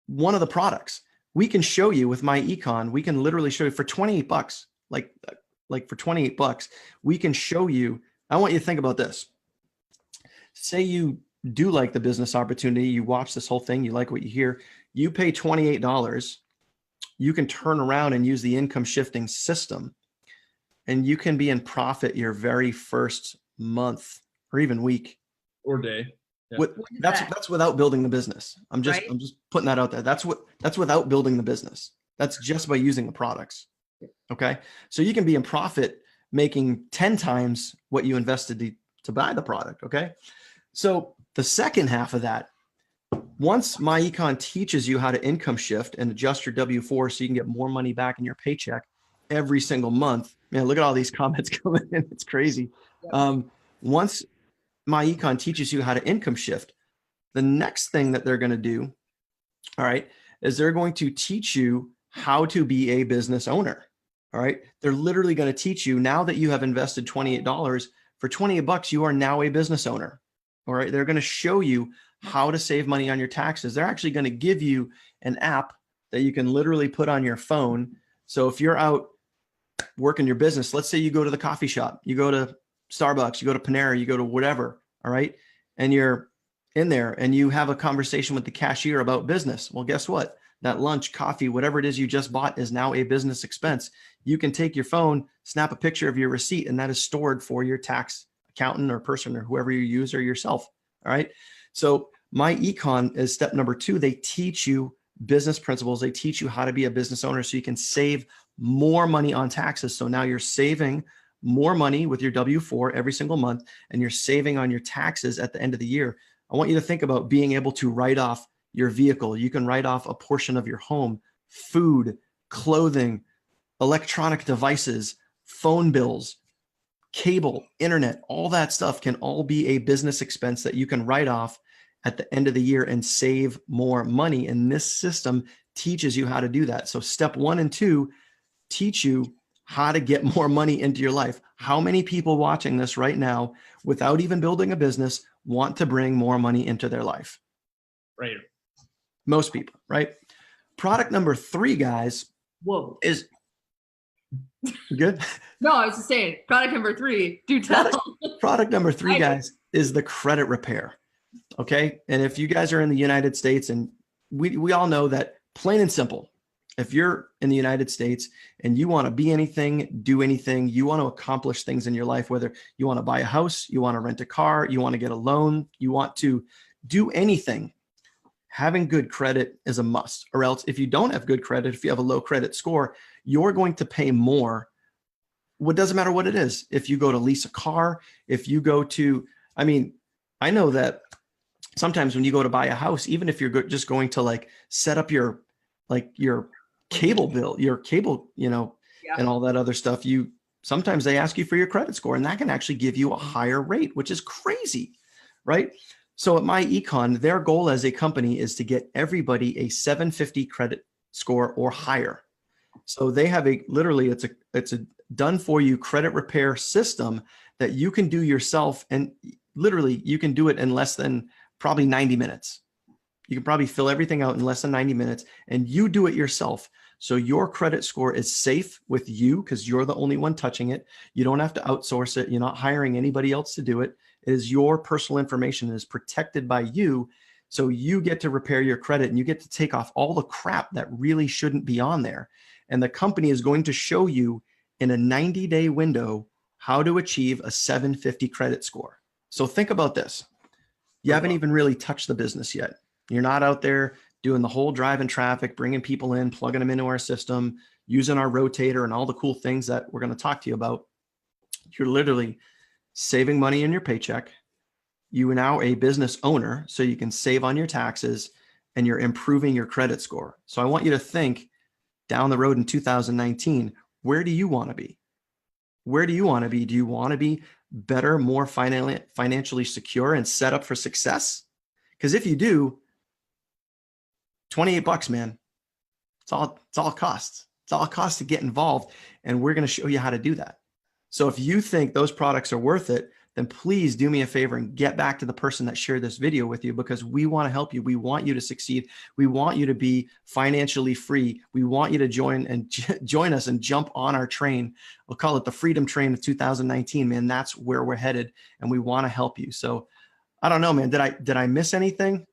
one of the products. We can show you with MyEcon, we can literally show you for 28 bucks, like for 28 bucks, we can show you. I want you to think about this. Say you do like the business opportunity, you watch this whole thing, you like what you hear, you pay $28, you can turn around and use the income shifting system, and you can be in profit your very first month or even week. Or day. Yeah. That's without building the business. I'm just putting that out there. That's without building the business. That's just by using the products. Okay. So you can be in profit making 10 times what you invested to buy the product. Okay. So the second half of that, once MyEcon teaches you how to income shift and adjust your W-4 so you can get more money back in your paycheck every single month, man, look at all these comments coming in. It's crazy. Once MyEcon teaches you how to income shift, the next thing that they're going to do, all right, is they're going to teach you how to be a business owner. All right. They're literally going to teach you, now that you have invested $28, for $28, you are now a business owner. All right. They're going to show you how to save money on your taxes. They're actually going to give you an app that you can literally put on your phone. So if you're out working your business, let's say you go to the coffee shop, you go to Starbucks, you go to Panera, you go to whatever, all right, and you're in there and you have a conversation with the cashier about business. Well, guess what? That lunch, coffee, whatever it is you just bought is now a business expense. You can take your phone, snap a picture of your receipt, and that is stored for your tax accountant or person or whoever you use or yourself. All right. So MyEcon is step number 2. They teach you business principles. They teach you how to be a business owner so you can save more money on taxes. So now you're saving more money with your W-4 every single month, and you're saving on your taxes at the end of the year. I want you to think about being able to write off your vehicle. You can write off a portion of your home, food, clothing, electronic devices, phone bills, cable, internet, all that stuff can all be a business expense that you can write off at the end of the year and save more money. And this system teaches you how to do that. So step 1 and 2 teach you how to get more money into your life. How many people watching this right now, without even building a business, want to bring more money into their life? Right. Most people, right? Product number 3, guys, is good. No, I was just saying, product number 3, do tell. Product number 3, guys, is the credit repair. Okay. And if you guys are in the United States, and we all know that, plain and simple, if you're in the United States and you want to be anything, do anything, you want to accomplish things in your life, whether you want to buy a house, you want to rent a car, you want to get a loan, you want to do anything, having good credit is a must. Or else, if you don't have good credit, if you have a low credit score, you're going to pay more. What doesn't matter what it is. If you go to lease a car, if you go to, I mean, I know that sometimes when you go to buy a house, even if you're just going to like set up your cable bill, your cable, and all that other stuff, sometimes they ask you for your credit score, and that can actually give you a higher rate, which is crazy, right? So at MyEcon, their goal as a company is to get everybody a 750 credit score or higher. So they have it's a done for you credit repair system that you can do yourself, and literally you can do it in less than probably 90 minutes. You can probably fill everything out in less than 90 minutes, and you do it yourself. So your credit score is safe with you because you're the only one touching it. You don't have to outsource it. You're not hiring anybody else to do it. It is your personal information. It is protected by you. So you get to repair your credit, and you get to take off all the crap that really shouldn't be on there. And the company is going to show you in a 90-day window how to achieve a 750 credit score. So think about this. You haven't even really touched the business yet. You're not out there doing the whole driving traffic, bringing people in, plugging them into our system, using our rotator and all the cool things that we're going to talk to you about. You're literally saving money in your paycheck. You are now a business owner, so you can save on your taxes, and you're improving your credit score. So I want you to think down the road in 2019, where do you want to be? Where do you want to be? Do you want to be better, more financially secure and set up for success? Because if you do, $28, man, it's all it costs. It's all it costs to get involved. And we're going to show you how to do that. So if you think those products are worth it, then please do me a favor and get back to the person that shared this video with you, because we want to help you. We want you to succeed. We want you to be financially free. We want you to join us and jump on our train. We'll call it the Freedom Train of 2019, man. That's where we're headed, and we want to help you. So I don't know, man. Did I miss anything?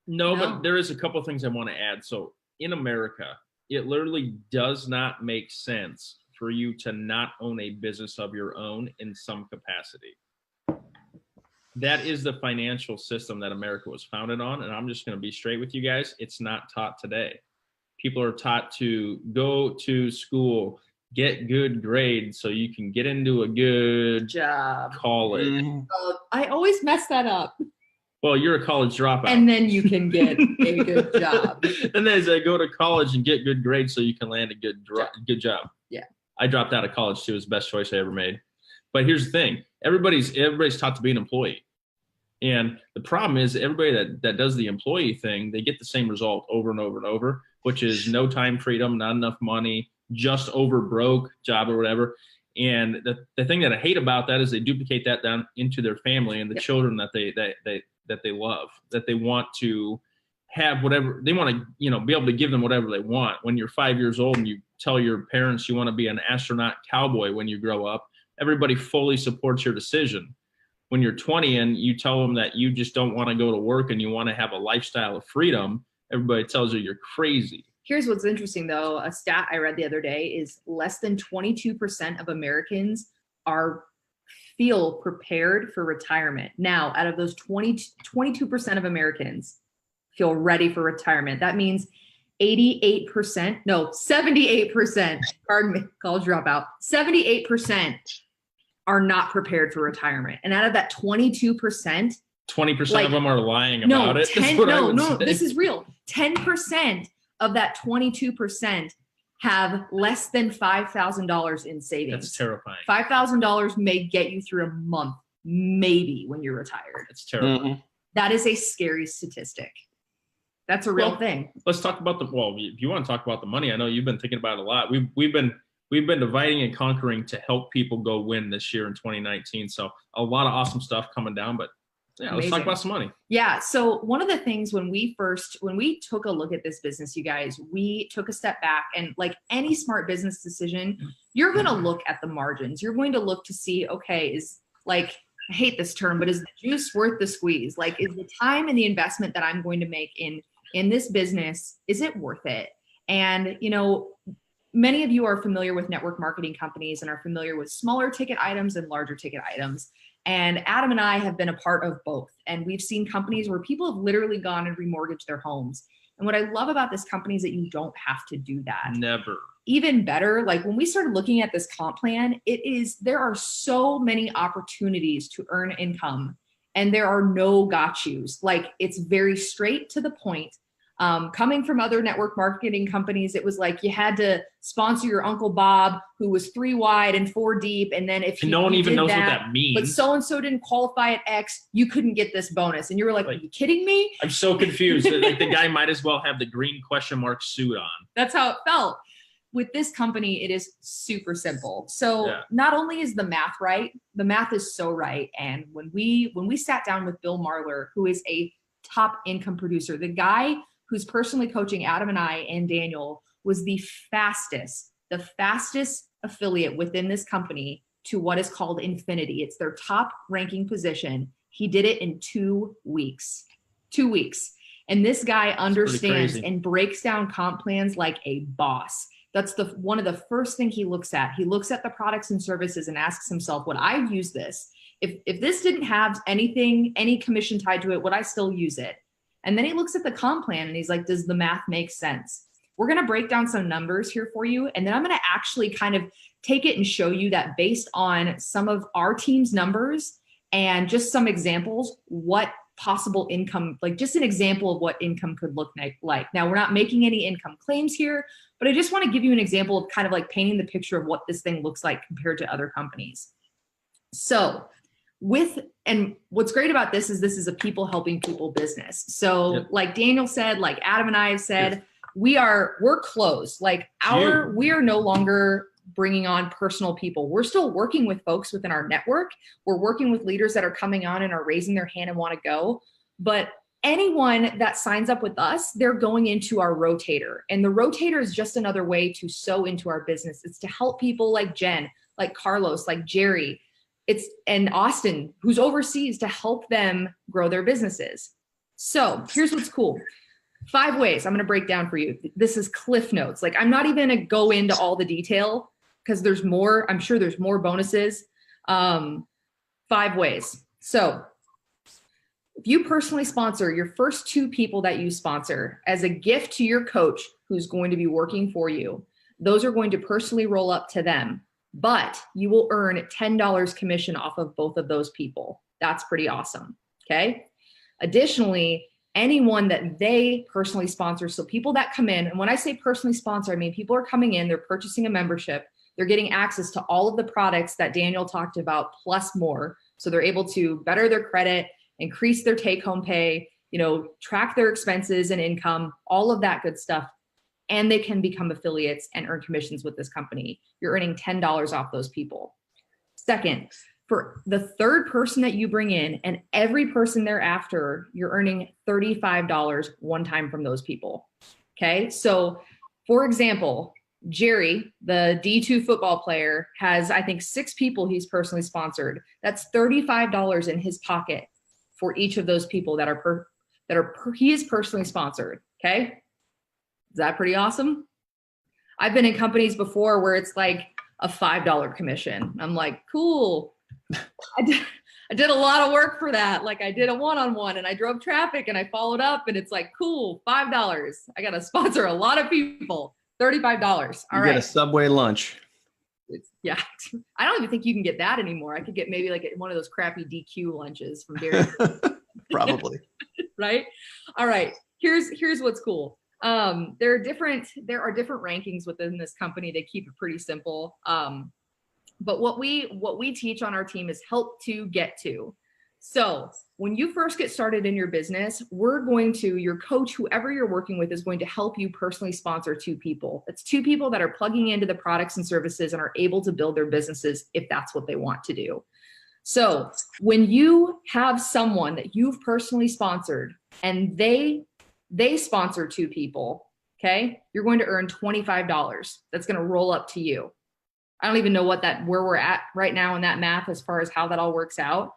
No, but there is a couple of things I want to add. So in America, it literally does not make sense for you to not own a business of your own in some capacity. that is the financial system that America was founded on. And I'm just going to be straight with you guys. It's not taught today. People are taught to go to school, get good grades so you can get into a good job, college. Mm-hmm. I always mess that up. Well, you're a college dropout. And then you can get a good job. And then they go to college and get good grades so you can land a good job. Yeah. I dropped out of college too. It was the best choice I ever made. But here's the thing. Everybody's taught to be an employee. And the problem is everybody that does the employee thing, they get the same result over and over and over, which is no time freedom, not enough money, just over broke job or whatever. And the thing that I hate about that is they duplicate that down into their family and the children that they love, that they want to have whatever they want to, be able to give them whatever they want. When you're 5 years old and you tell your parents you want to be an astronaut cowboy when you grow up, everybody fully supports your decision. When you're 20 and you tell them that you just don't want to go to work and you want to have a lifestyle of freedom, everybody tells you you're crazy. Here's what's interesting, though. A stat I read the other day is less than 22% of Americans feel prepared for retirement. Now, out of those 22% of Americans feel ready for retirement. That means 78%, pardon me, college dropout, 78% are not prepared for retirement. And out of that 22%, 20% of them are lying about it. This is real. 10% of that 22% have less than $5,000 in savings. That's terrifying. $5,000 may get you through a month, maybe, when you're retired. It's terrifying. Mm-hmm. That is a scary statistic. That's a real thing. Let's talk about if you want to talk about the money, I know you've been thinking about it a lot. We've been dividing and conquering to help people go win this year in 2019. So a lot of awesome stuff coming down, but yeah, let's talk about some money. Yeah. So one of the things when we took a look at this business, you guys, we took a step back, and like any smart business decision, you're going to look at the margins. You're going to look to see, okay, I hate this term, but is the juice worth the squeeze? Like, is the time and the investment that I'm going to make in this business, is it worth it? And, many of you are familiar with network marketing companies and are familiar with smaller ticket items and larger ticket items. And Adam and I have been a part of both. And we've seen companies where people have literally gone and remortgaged their homes. And what I love about this company is that you don't have to do that. Never. Even better, like when we started looking at this comp plan, there are so many opportunities to earn income, and there are no got yous. Like, it's very straight to the point. Coming from other network marketing companies, it was like you had to sponsor your Uncle Bob, who was 3 wide and 4 deep. And then if no one even knows what that means, but so-and-so didn't qualify at X, you couldn't get this bonus. And you were like, are you kidding me? I'm so confused. Like, the guy might as well have the green question mark suit on. That's how it felt. With this company, it is super simple. So not only is the math right, the math is so right. And when we sat down with Bill Marler, who is a top income producer, the guy who's personally coaching Adam and I and Daniel, was the fastest affiliate within this company to what is called Infinity. It's their top ranking position. He did it in 2 weeks. 2 weeks. And this guy understands and breaks down comp plans like a boss. That's one of the first thing he looks at. He looks at the products and services and asks himself, would I use this? If this didn't have any commission tied to it, would I still use it? And then he looks at the comp plan and he's like, does the math make sense? We're going to break down some numbers here for you. And then I'm going to actually kind of take it and show you that based on some of our team's numbers and just some examples, what possible income, like just an example of what income could look like. Now, we're not making any income claims here, but I just want to give you an example of kind of like painting the picture of what this thing looks like compared to other companies. So and what's great about this is a people helping people business. So like Daniel said, like Adam and I have said, we're closed. Like we are no longer bringing on personal people. We're still working with folks within our network. We're working with leaders that are coming on and are raising their hand and want to go. But anyone that signs up with us, they're going into our rotator. And the rotator is just another way to sew into our business. It's to help people like Jen, like Carlos, like Jerry, and Austin, who's overseas, to help them grow their businesses. So here's what's cool. 5 ways I'm going to break down for you. This is Cliff Notes. Like, I'm not even going to go into all the detail because there's more. I'm sure there's more bonuses. 5 ways. So If you personally sponsor your first 2 people that you sponsor as a gift to your coach who's going to be working for you, those are going to personally roll up to them, but you will earn $10 commission off of both of those people. That's pretty awesome. Okay. Additionally, anyone that they personally sponsor, so people that come in, and when I say personally sponsor, I mean people are coming in, they're purchasing a membership, they're getting access to all of the products that Daniel talked about plus more. So they're able to better their credit, increase their take-home pay, track their expenses and income, all of that good stuff. And they can become affiliates and earn commissions with this company. You're earning $10 off those people. Second, for the third person that you bring in and every person thereafter, you're earning $35 one time from those people. Okay. So for example, Jerry, the D2 football player, has, I think, 6 people he's personally sponsored. That's $35 in his pocket for each of those people he is personally sponsored. Okay. Is that pretty awesome? I've been in companies before where it's like a $5 commission. I'm like, cool. I did a lot of work for that. Like I did a one-on-one and I drove traffic and I followed up and it's like, cool, $5. I got to sponsor a lot of people, $35. All right. You get a Subway lunch. Yeah. I don't even think you can get that anymore. I could get maybe like one of those crappy DQ lunches from Dairy. Probably. Right. All right. Here's what's cool. There are different rankings within this company. They keep it pretty simple. But what we teach on our team is help to get to. So when you first get started in your business, your coach, whoever you're working with, is going to help you personally sponsor 2 people. It's 2 people that are plugging into the products and services and are able to build their businesses if that's what they want to do. So when you have someone that you've personally sponsored and they sponsor 2 people, okay, you're going to earn $25. That's going to roll up to you. I don't even know where we're at right now in that math as far as how that all works out.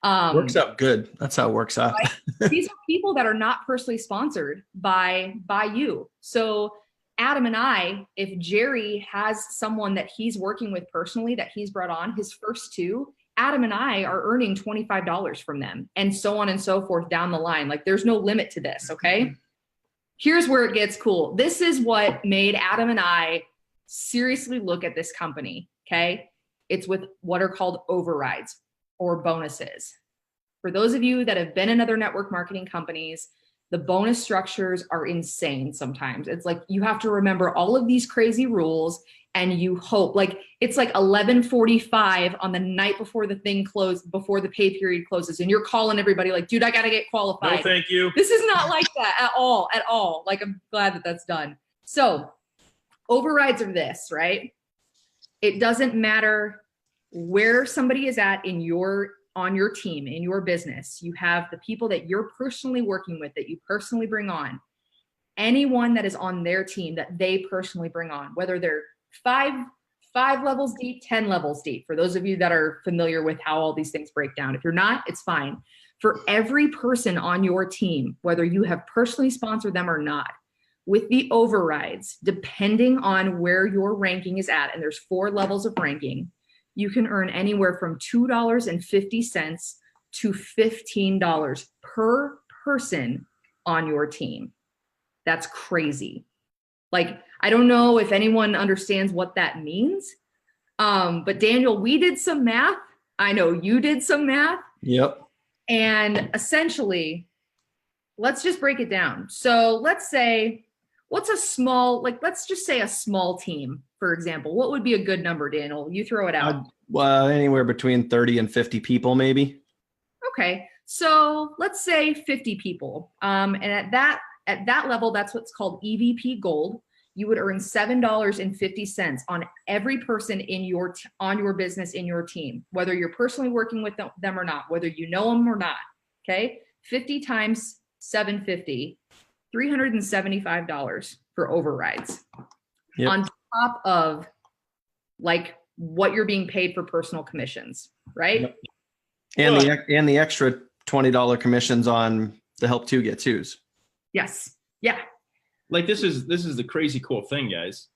Works out good. That's how it works out. Right? These are people that are not personally sponsored by you. So Adam and I, if Jerry has someone that he's working with personally that he's brought on, his first 2, Adam and I are earning $25 from them, and so on and so forth down the line. Like there's no limit to this. Okay. Here's where it gets cool. This is what made Adam and I seriously look at this company. Okay. It's with what are called overrides or bonuses. For those of you that have been in other network marketing companies, the bonus structures are insane sometimes. It's like you have to remember all of these crazy rules and you hope, like it's like 11:45 on the night before the thing closed, before the pay period closes, and you're calling everybody like, dude, I got to get qualified. No, thank you. This is not like that at all. Like I'm glad that that's done. So overrides are this, right? It doesn't matter where somebody is at on your team, in your business. You have the people that you're personally working with, that you personally bring on. Anyone that is on their team that they personally bring on, whether they're 5 levels deep, 10 levels deep, for those of you that are familiar with how all these things break down. If you're not, it's fine. For every person on your team, whether you have personally sponsored them or not, with the overrides, depending on where your ranking is at, and there's 4 levels of ranking, you can earn anywhere from $2.50 to $15 per person on your team. That's crazy. Like, I don't know if anyone understands what that means. But Daniel, we did some math. I know you did some math. Yep. And essentially, let's just break it down. So let's say, let's just say a small team, for example. What would be a good number, Daniel? You throw it out. Well, anywhere between 30 and 50 people, maybe. Okay. So let's say 50 people. And at that level, that's what's called EVP Gold. You would earn $7.50 on every person on your business, in your team, whether you're personally working with them or not, whether you know them or not. Okay. 50 times 750, $375 for overrides. Yep. On top of like what you're being paid for personal commissions, right? Yep. And the extra $20 commissions on the help to get twos. Yes. Yeah. Like this is the crazy cool thing, guys.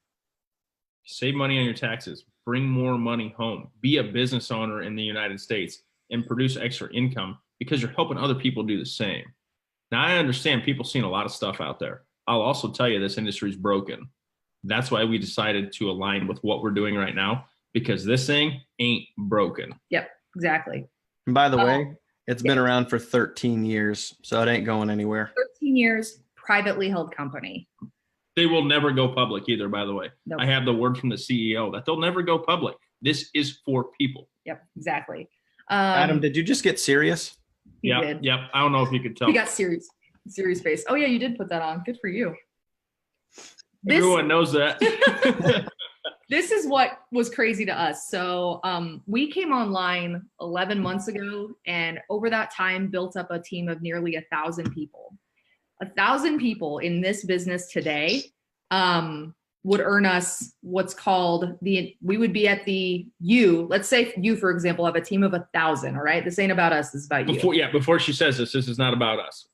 Save money on your taxes, bring more money home, be a business owner in the United States and produce extra income because you're helping other people do the same. Now, I understand people seeing a lot of stuff out there. I'll also tell you this industry is broken. That's why we decided to align with what we're doing right now, because this thing ain't broken. Yep, exactly. And by the way, it's been around for 13 years, so it ain't going anywhere. 13 years, privately held company. They will never go public either, by the way. Nope. I have the word from the CEO that they'll never go public. This is for people. Yep, exactly. Adam, did you just get serious? Yep. I don't know if you could tell. He got serious face. Oh yeah, you did put that on. Good for you. Everyone knows that. This is what was crazy to us. So we came online 11 months ago, and over that time built up a team of nearly 1,000 people. 1,000 people in this business today would earn us what's called we would be at let's say you, for example, have a team of 1,000. All right. This ain't about us. This is about you. Before she says this is not about us.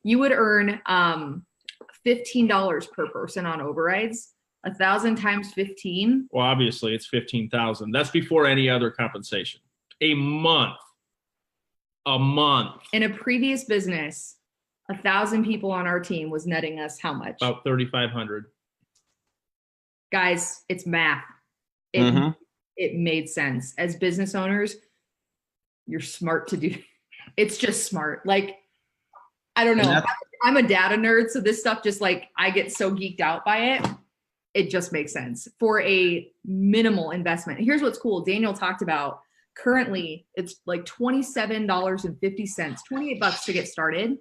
You would earn $15 per person on overrides. 1,000 times 15. Well, obviously it's 15,000. That's before any other compensation. A month. In a previous business, 1,000 people on our team was netting us how much? About 3,500. Guys, it's math. It made sense. As business owners, you're smart to do. It's just smart. Like, I don't know. I'm a data nerd, so this stuff just like I get so geeked out by it. It just makes sense for a minimal investment. Here's what's cool. Daniel talked about currently it's like $27.50, $28 to get started.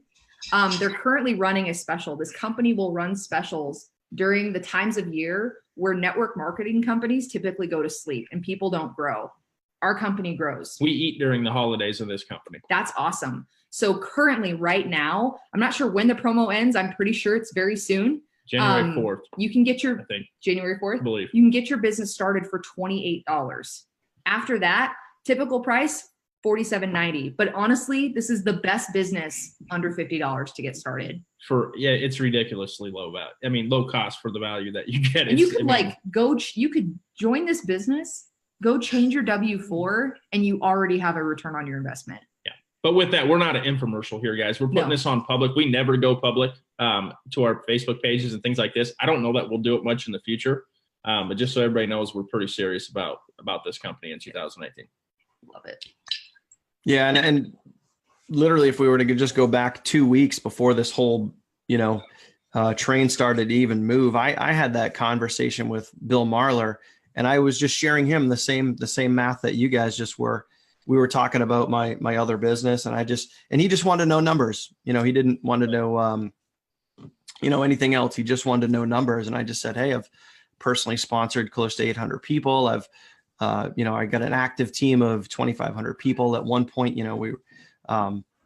They're currently running a special. This company will run specials during the times of year where network marketing companies typically go to sleep and people don't grow. Our company grows. We eat during the holidays in this company. That's awesome. So currently right now, I'm not sure when the promo ends. I'm pretty sure it's very soon. January 4th. You can get your, I think. January 4th? I believe. You can get your business started for $28. After that, typical price, $47.90. But honestly, this is the best business under $50 to get started. It's ridiculously low value. I mean, low cost for the value that you get. And you could you could join this business, go change your W-4, and you already have a return on your investment. Yeah. But with that, we're not an infomercial here, guys. We're putting this on public. We never go public to our Facebook pages and things like this. I don't know that we'll do it much in the future. But just so everybody knows, we're pretty serious about this company in 2018. Love it. Yeah. And literally, if we were to just go back 2 weeks before this whole, train started to even move, I had that conversation with Bill Marler, and I was just sharing him the same math that you guys just were. We were talking about my other business, and he just wanted to know numbers. He didn't want to know, anything else. He just wanted to know numbers. And I just said, hey, I've personally sponsored close to 800 people. I've, I got an active team of 2,500 people. At one point, we,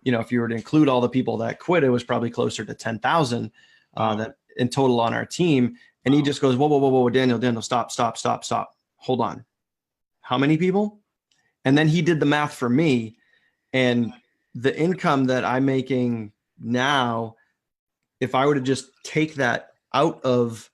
if you were to include all the people that quit, it was probably closer to 10,000 that in total on our team. And he just goes, whoa, Daniel, stop. Hold on. How many people? And then he did the math for me, and the income that I'm making now, if I were to just take that out of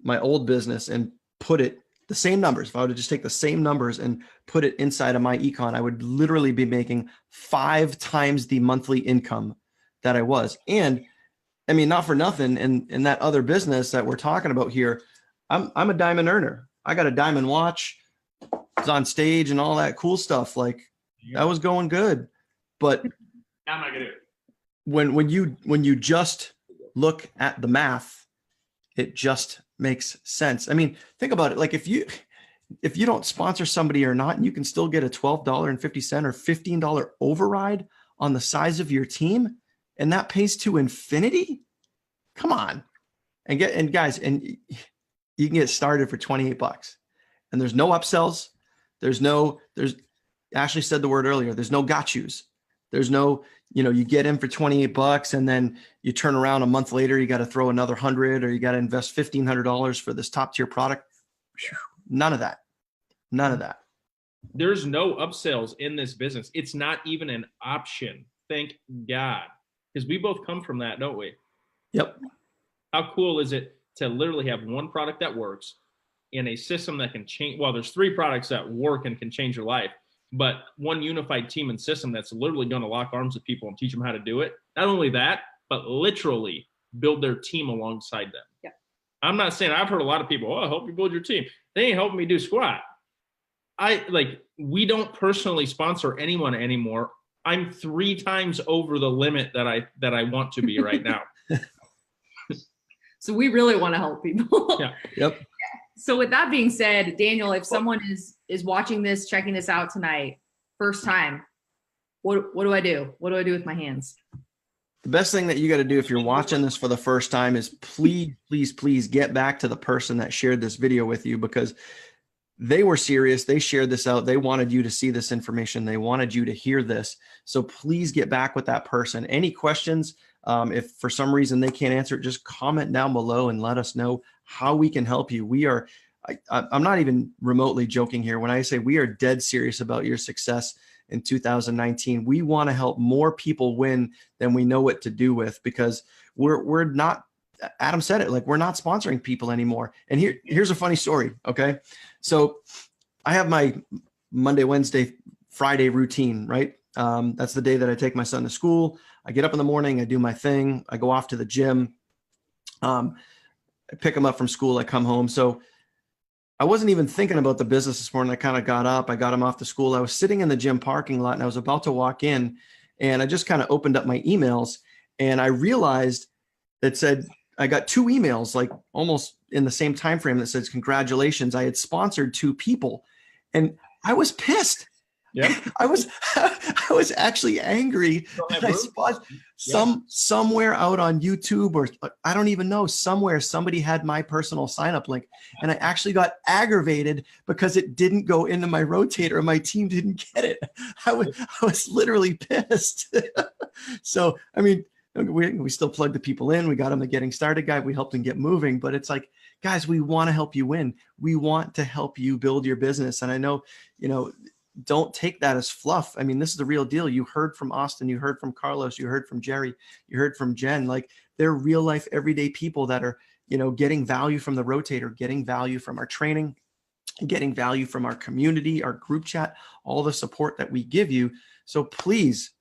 my old business and put it the same numbers, if I were to just take the same numbers and put it inside of MyEcon, I would literally be making 5 times the monthly income that I was. And I mean, not for nothing, in that other business that we're talking about here, I'm a diamond earner. I got a diamond watch. Was on stage and all that cool stuff. Like, that was going good. But I'm not gonna do it. When you just look at the math, it just makes sense. I mean, think about it. Like, if you don't sponsor somebody or not, and you can still get a $12.50 or $15 override on the size of your team, and that pays to infinity. Come on, and guys, you can get started for $28, and there's no upsells. There's Ashley said the word earlier. There's no got yous. There's no, you get in for $28 and then you turn around a month later, you got to throw another 100, or you got to invest $1,500 for this top tier product. None of that. There's no upsells in this business. It's not even an option. Thank God. Because we both come from that, don't we? Yep. How cool is it to literally have one product that works in a system that can change? Well, there's 3 products that work and can change your life. but one unified team and system that's literally going to lock arms with people and teach them how to do it. Not only that, but literally build their team alongside them. Yeah. I'm not saying, I've heard a lot of people, oh, I help you build your team. They ain't helping me do squat. We don't personally sponsor anyone anymore. I'm 3 times over the limit that I want to be right now. So we really want to help people. Yeah. Yep. So with that being said, Daniel, if someone is watching this, checking this out tonight, first time, what do I do? What do I do with my hands? The best thing that you got to do if you're watching this for the first time is please get back to the person that shared this video with you, because they were serious. They shared this out. They wanted you to see this information. They wanted you to hear this. So please get back with that person. Any questions? If for some reason they can't answer it, just comment down below and let us know how we can help you. I'm not even remotely joking here when I say we are dead serious about your success in 2019. We want to help more people win than we know what to do with, because we're not, Adam said it, like, we're not sponsoring people anymore. And here's a funny story. Okay. So I have my Monday, Wednesday, Friday routine, right? That's the day that I take my son to school. I get up in the morning, I do my thing. I go off to the gym. I pick him up from school. I come home. So I wasn't even thinking about the business this morning. I kind of got up, I got him off to school. I was sitting in the gym parking lot and I was about to walk in, and I just kind of opened up my emails and I realized it said, I got 2 emails, like almost in the same time frame, that says, congratulations, I had sponsored 2 people. And I was pissed. Yeah. I was actually angry that I spot somewhere out on YouTube, or I don't even know, somewhere somebody had my personal sign up link, and I actually got aggravated because it didn't go into my rotator and my team didn't get it. I was literally pissed. So, I mean, we still plugged the people in. We got them the getting started guide. We helped them get moving, but it's like, guys, we want to help you win. We want to help you build your business. And I know, don't take that as fluff. I mean, this is the real deal. You heard from Austin, you heard from Carlos, you heard from Jerry, you heard from Jen. Like, they're real life, everyday people that are, getting value from the rotator, getting value from our training, getting value from our community, our group chat, all the support that we give you. So please,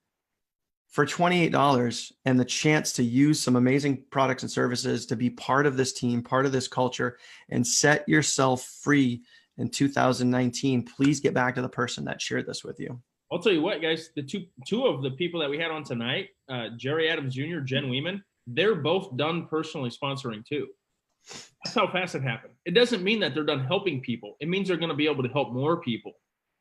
for $28 and the chance to use some amazing products and services, to be part of this team, part of this culture, and set yourself free in 2019, please get back to the person that shared this with you. I'll tell you what, guys, the two of the people that we had on tonight, Jerry Adams Jr., Jen Weeman, they're both done personally sponsoring too. That's how fast it happened. It doesn't mean that they're done helping people. It means they're going to be able to help more people.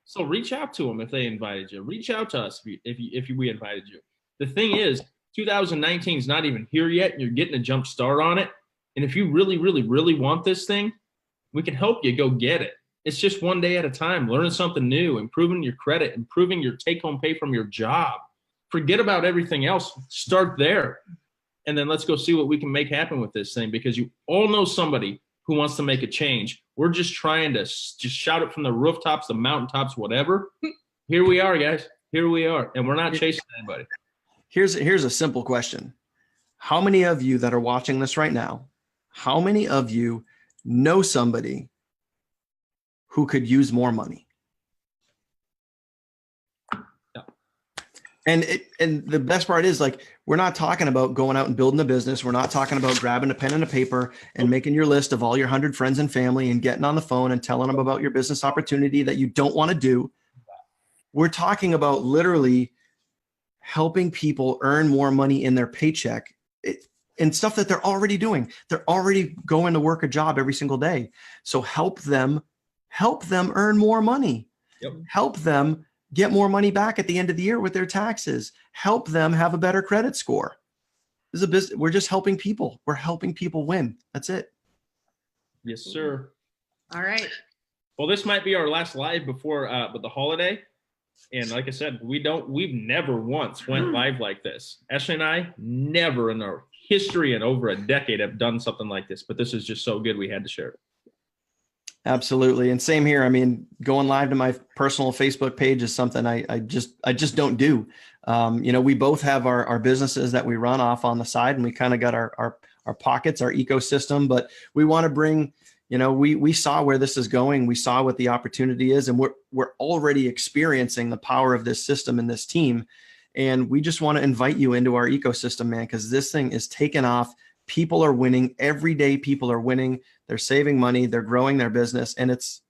So reach out to them if they invited you. Reach out to us if we invited you. The thing is, 2019 is not even here yet. You're getting a jump start on it. And if you really, really, really want this thing, we can help you go get it. It's just one day at a time, learning something new, improving your credit, improving your take-home pay from your job. Forget about everything else. Start there. And then let's go see what we can make happen with this thing, because you all know somebody who wants to make a change. We're just trying to just shout it from the rooftops, the mountaintops, whatever. Here we are, guys. Here we are. And we're not chasing anybody. Here's a simple question. How many of you that are watching this right now, how many of you know somebody who could use more money? Yeah. And the best part is, like, we're not talking about going out and building a business. We're not talking about grabbing a pen and a paper and making your list of all your 100 friends and family and getting on the phone and telling them about your business opportunity that you don't want to do. We're talking about literally helping people earn more money in their paycheck and stuff that they're already doing. They're already going to work a job every single day. So help them earn more money. Yep. Help them get more money back at the end of the year with their taxes. Help them have a better credit score. This is a business. We're just helping people. We're helping people win. That's it. Yes, sir. All right. Well, this might be our last live before the holiday. And like I said, we've never once went live like this. Ashley and I never in our history and over a decade have done something like this, but this is just so good. We had to share it. Absolutely. And same here. I mean, going live to my personal Facebook page is something I just don't do. We both have our businesses that we run off on the side, and we kind of got our pockets, our ecosystem, but we want to bring, you know, we saw where this is going. We saw what the opportunity is, and we're already experiencing the power of this system and this team. And we just want to invite you into our ecosystem, man, because this thing is taking off. People are winning every day. People are winning. They're saving money. They're growing their business. And it's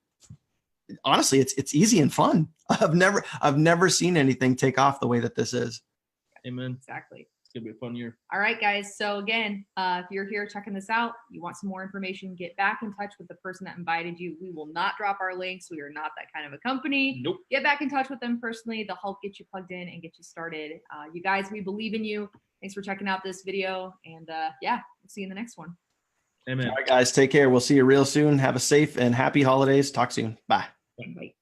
honestly, it's easy and fun. I've never seen anything take off the way that this is. Amen. Exactly. It's gonna be a fun year. All right, guys. So again, if you're here checking this out, you want some more information, get back in touch with the person that invited you. We will not drop our links. We are not that kind of a company. Nope. Get back in touch with them personally. They'll help get you plugged in and get you started. You guys, we believe in you. Thanks for checking out this video. And yeah, we'll see you in the next one. Amen. All right, guys, take care. We'll see you real soon. Have a safe and happy holidays. Talk soon. Bye. Bye.